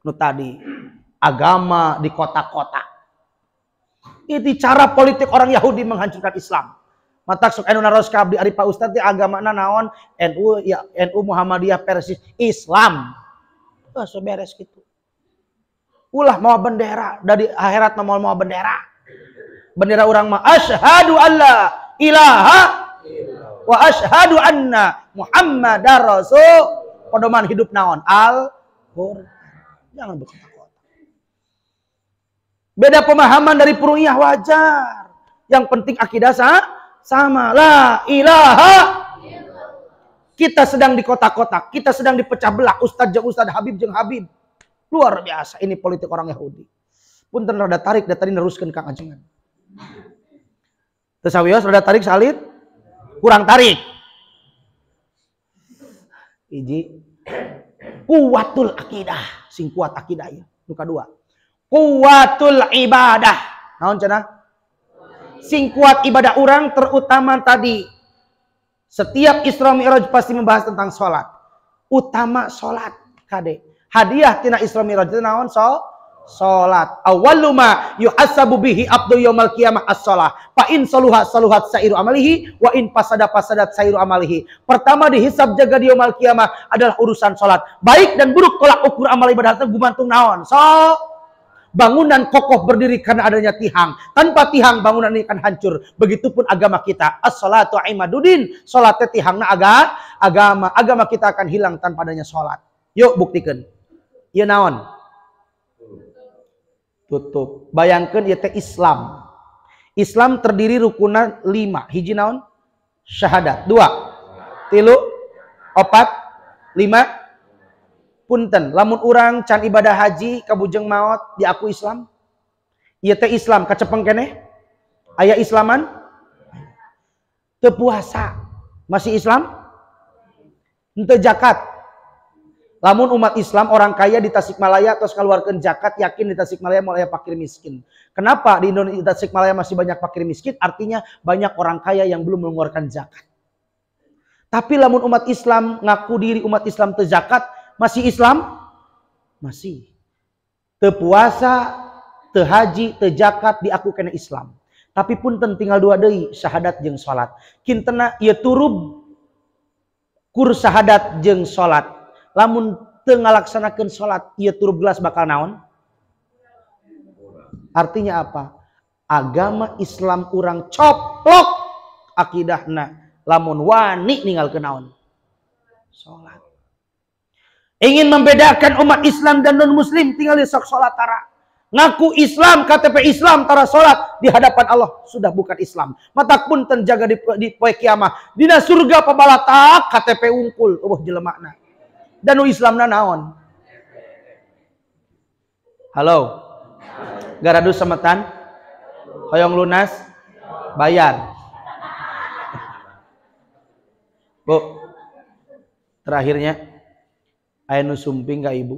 Nu tadi agama di kota-kota. Itu cara politik orang Yahudi menghancurkan Islam. Matak sok anu naros ka abdi ari Pak Ustad teh agamana naon? NU ya NU Muhammadiyah Persis Islam. Wah, so beres gitu. Ulah mau bendera dari akhirat mau bendera. Bendera orang mah asyhadu alla ilaha wa asyhadu anna Muhammadar Rasul. Pedoman hidup naon? Al-Qur'an. Jangan berkata-kata. Beda pemahaman dari Puruniyah wajar. Yang penting akidah sama. La ilaha. Kita sedang di kota-kota, kita sedang dipecah belah. Ustadz jeung Ustadz, Habib jeung Habib. Luar biasa ini politik orang Yahudi. Punten rada tarik da tadi neruskeun Kang Ajengan. Tesawios rada tarik salid, kurang tarik. Hiji kuwatul akidah, sing kuat akidah ya. Nu kadua kuwatul ibadah. Naon cenah? Sing kuat ibadah orang terutama tadi. Setiap Isra Mi'raj pasti membahas tentang sholat. Utama sholat kade. Hadiah tina Isra Mi'raj itu naon? Sholat. Awwaluma yuhasabu bihi abdu yaumal qiyamah as-sholah. Fa in saluha saluhat sairu amalihi wa in fasada fasadat sairu amalihi. Pertama dihisab jaga di yaumal qiyamah adalah urusan sholat. Baik dan buruk tolak ukur amal ibadah itu gumantung naon? Bangunan kokoh berdiri karena adanya tihang. Tanpa tihang bangunan ini akan hancur. Begitupun agama kita. As-sholatu imaduddin. Sholatnya tihangna agama. Agama kita akan hilang tanpa adanya sholat. Yuk buktikan. Ieu naon? Tutup. Bayangkan ieu teh Islam. Islam terdiri rukunna 5. Hiji naon? Syahadat. 2. 3. 4. 5. Punten, lamun urang can ibadah haji kabujeng maot diaku Islam. Ieu teh Islam kacepeng keneh? Aya Islaman? Teu puasa. Masih Islam? Henteu zakat. Lamun umat Islam orang kaya di Tasikmalaya terus keluarkan zakat, yakin di Tasikmalaya mulai fakir miskin. Kenapa di Indonesia Tasikmalaya masih banyak fakir miskin? Artinya banyak orang kaya yang belum mengeluarkan zakat. Tapi lamun umat Islam ngaku diri umat Islam teu zakat, masih Islam? Masih. Teu puasa, teu haji, teu zakat diaku kena Islam. Tapi pun tinggal 2 deui, syahadat jeung salat. Kintena ieu turub kur syahadat jeung salat. Lamun teu ngalaksanakeun salat, ieu turub gelas bakal naon? Artinya apa? agama Islam urang coplok akidahna lamun wani ninggalkeun naon? Salat. Ingin membedakan umat Islam dan non muslim tinggal di sok salat tara. Ngaku Islam, KTP Islam tara salat di hadapan Allah sudah bukan Islam. Mata pun terjaga di poe kiamah. Dina surga pabalatak KTP ungkul jelemakna. Dan nu Islamna naon? Halo. Garadu semetan. Hoyong lunas bayar. Bu. Terakhirnya aya nu sumping ka ibu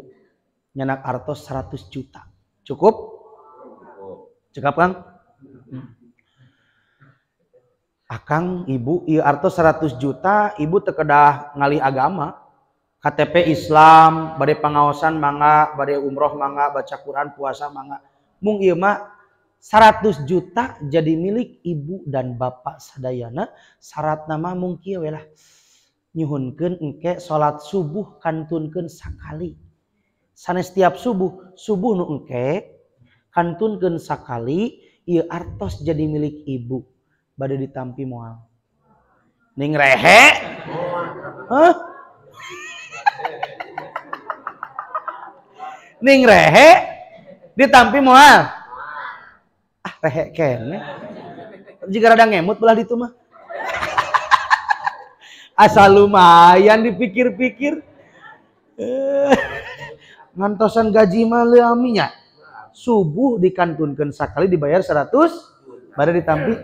nyenak artos 100 juta. Cukup? Cekap Kang? Akang ibu ieu artos 100 juta, ibu teu kedah ngalih agama. KTP Islam, bade pangaosan mangga, bade umroh mangga, baca Quran, puasa mangga. Mung ieu mah 100 juta jadi milik ibu dan bapak sadayana, syaratna mah mung kieu we lah. Nyuhunkeun engke salat subuh kantunkeun sakali. Sanes setiap subuh nu engke kantunkeun sakali, ieu artos jadi milik ibu. Bade ditampi moal. Ning rehe? Hah? Ning rehe ditampi moal. Ah rehe kene. Jika rada ngemut belah ditu mah. Asal lumayan dipikir-pikir. Ngantosan gaji mah leaminya. Subuh dikantunkeun sakali dibayar 100, bade ditampi.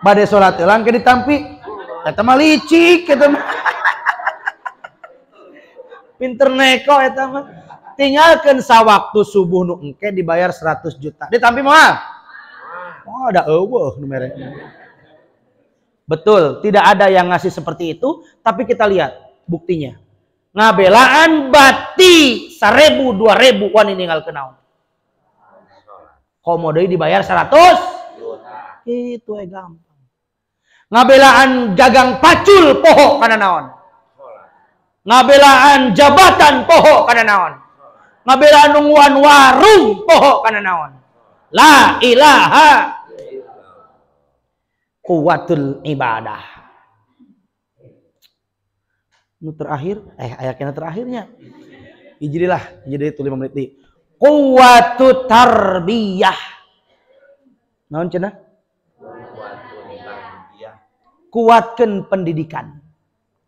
Bade salat eulang ke ditampi. Eta mah licik eta mah. Pinter neko eta mah. Tinggalkeun sawaktu subuh nu engke dibayar 100 juta. Ditampi moal. Oh, ada eueuh nu mere. Betul, tidak ada yang ngasih seperti itu, tapi kita lihat buktinya. Ngabelaan bati 1000 2000 wani ninggalkeun naon? Komo deui dibayar 100 itu gampang. Ngabelaan gagang pacul poho kana naon? Ngabelaan jabatan poho kana naon? Ngabelaan nungguan warung poho kana naon? La ilaha kuwatul ibadah. Nu terakhir, ayatnya terakhirnya. Ijrilah, jadi itu 5 menit di. Kuwatut tarbiyah. Naon cenah? Kuatkeun pendidikan.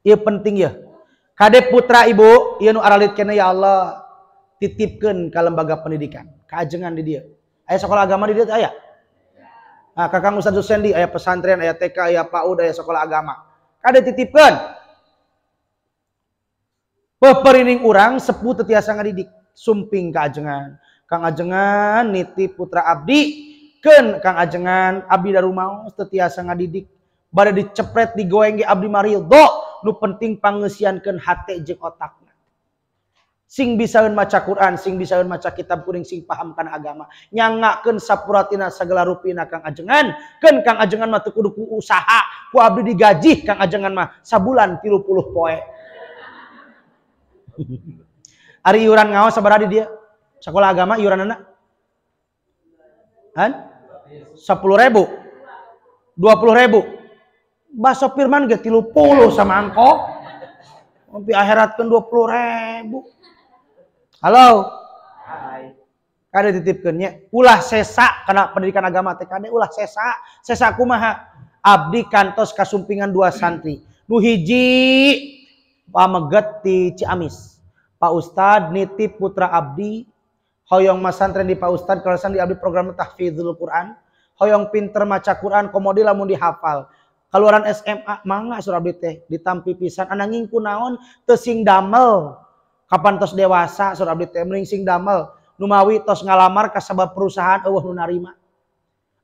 Ieu penting ya. Kade putra ibu, ieu nu aralit keneh ya Allah, titipkeun ka lembaga pendidikan, kaajengan di dieu. Aya sekolah agama di dieu aya. Nah, Kakang Ustaz Susendi aya pesantren, aya TK, aya PAUD, aya sekolah agama. Kade titipkeun. Peperining urang sepuh teu tiasa ngadidik, sumping ka ajengan. Kang ajengan nitip putra abdi keun Kang ajengan abdi darumaos teu tiasa ngadidik. Bade dicepret digoeng ge abdi maridho, nu penting pangeusieunkeun hate jeung otakna. Sing bisaeun maca Quran, sing bisaeun maca kitab kuring, sing paham kana agama. Nyangakeun sapuratina sagala rupina Kang ajengan. Keun Kang ajengan mah teu kudu ku usaha, ku abdi digaji Kang ajengan mah sabulan 30 poe. Ari iuran ngaos sabaraha di dia? Sekolah agama iuranana? Han? 10.000. 20.000. Baso firman ge 30 sama angkok. Sampai akhiratkeun 20.000. Halo. Hai. Kade titipkeun nya, ulah sesa kana pendidikan agama teh kade ulah sesa. Sesa kumaha? Abdi kantos kasumpingan 2 santri. Nu hiji pameget di Ciamis. Pak Ustad nitip putra abdi hoyong masantren di Pak Ustad kalasan di abdi program tahfidzul Quran. Hoyong pinter maca Quran komodi lamun dihafal. Kaluaran SMA mangga surah abdi teh ditampi pisan ananging kunaon teu sing damel. Kapan tos dewasa surah abdi teh mending sing damel. Numawi tos ngalamar ka sabab perusahaan eueuh nu narima.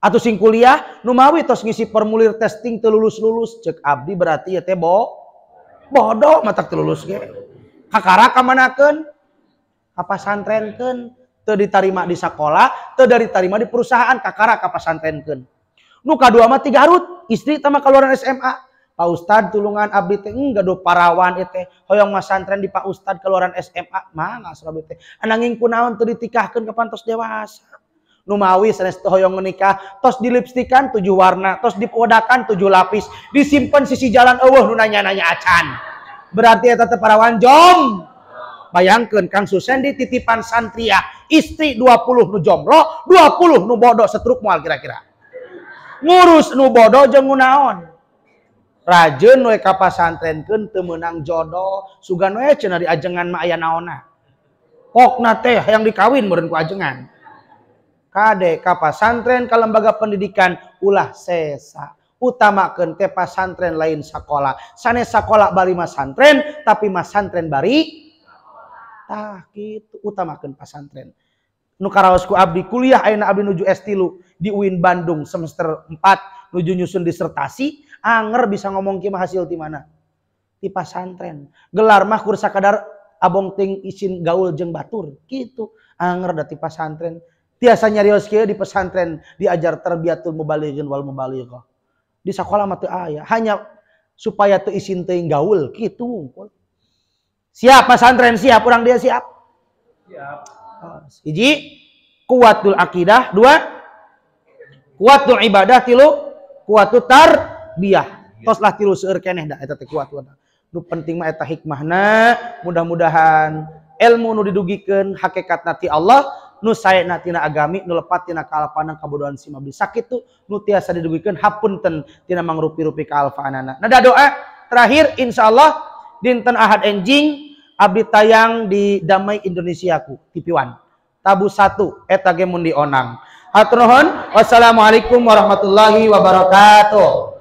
Atuh sing kuliah numawi tos ngisi formulir testing teu lulus-lulus ceuk abdi berarti ya teh bodoh mata teu lulus ge. Kakara kamanakeun? Ka pasantrenkeun, teu ditarima di sekolah, teu ditarima di perusahaan, kakara ka pasantrenkeun. Nu kadua mah 3 harut, istri teh mah kaluaran SMA. Pak Ustad tulungan abdi teh gaduh parawan ieu teh, hoyong masantren di Pak Ustad kaluaran SMA, mangga surabaya teh. Ananging kunaon teu ditikahkeun ka pantos dewasa. Numawi sanes teu hoyong menikah, tos dilipstikan 7 warna, tos dipodakan 7 lapis, disimpen sisi jalan eueuh nu nanya-nanya acan. Berarti eta teh parawan jom. Bayangkeun Kang Susendi titipan santria, istri 20 nu jomblo, 20 nu bodoh setruk moal kira-kira. Ngurus nu bodoh jeung nu naon. Rajeun we ka pasantrenkeun teu meunang jodoh, sugan we cenah di ajengan mah aya naonna. Pokna teh hayang dikawin meureun ku ajengan. Kade ka pasantren ka lembaga pendidikan ulah sesa. Utamakeun teh pasantren lain sakola. Sanes sakola bari masantren tapi masantren bari tah kitu utamakeun pasantren. Nu karaos ku abdi kuliah ayeuna abdi nuju S3 di UIN Bandung semester 4 nuju nyusun disertasi, anger bisa ngomong kieu mah hasil ti mana? Ti pasantren. Gelar mah kur sakadar abong ting izin gaul jeung batur kitu. Anger da ti pasantren. Tiasa nyarios kieu di pesantren diajar tarbiyatul mubalighin wal mubalighah. Di sakola mah teu aya, hanya supaya teu isin teuing gaul kitu. Siap pasantren, siap urang dia siap. Siap. Hiji, kuwatul akidah, 2 kuwatul ibadah, 3 kuwatul tarbiyah. Toslah 3 seueur keneh da eta teh kuwatul. Nu penting mah eta hikmahna, mudah-mudahan ilmu nu didugikeun hakikatna ti Allah, nu saena tina agami, nu lepat tina kaalpanan kabodohan si mabdi sakitu, nu tiasa didugikeun hapunten tina mangrupi-rupi kaalfaanana. Nada doa terakhir insyaallah dinten Ahad enjing abdi tayang di Damai Indonesiaku TV One. Tabu 1 eta ge mun di Onang. Hatur nuhun. Wassalamualaikum warahmatullahi wabarakatuh.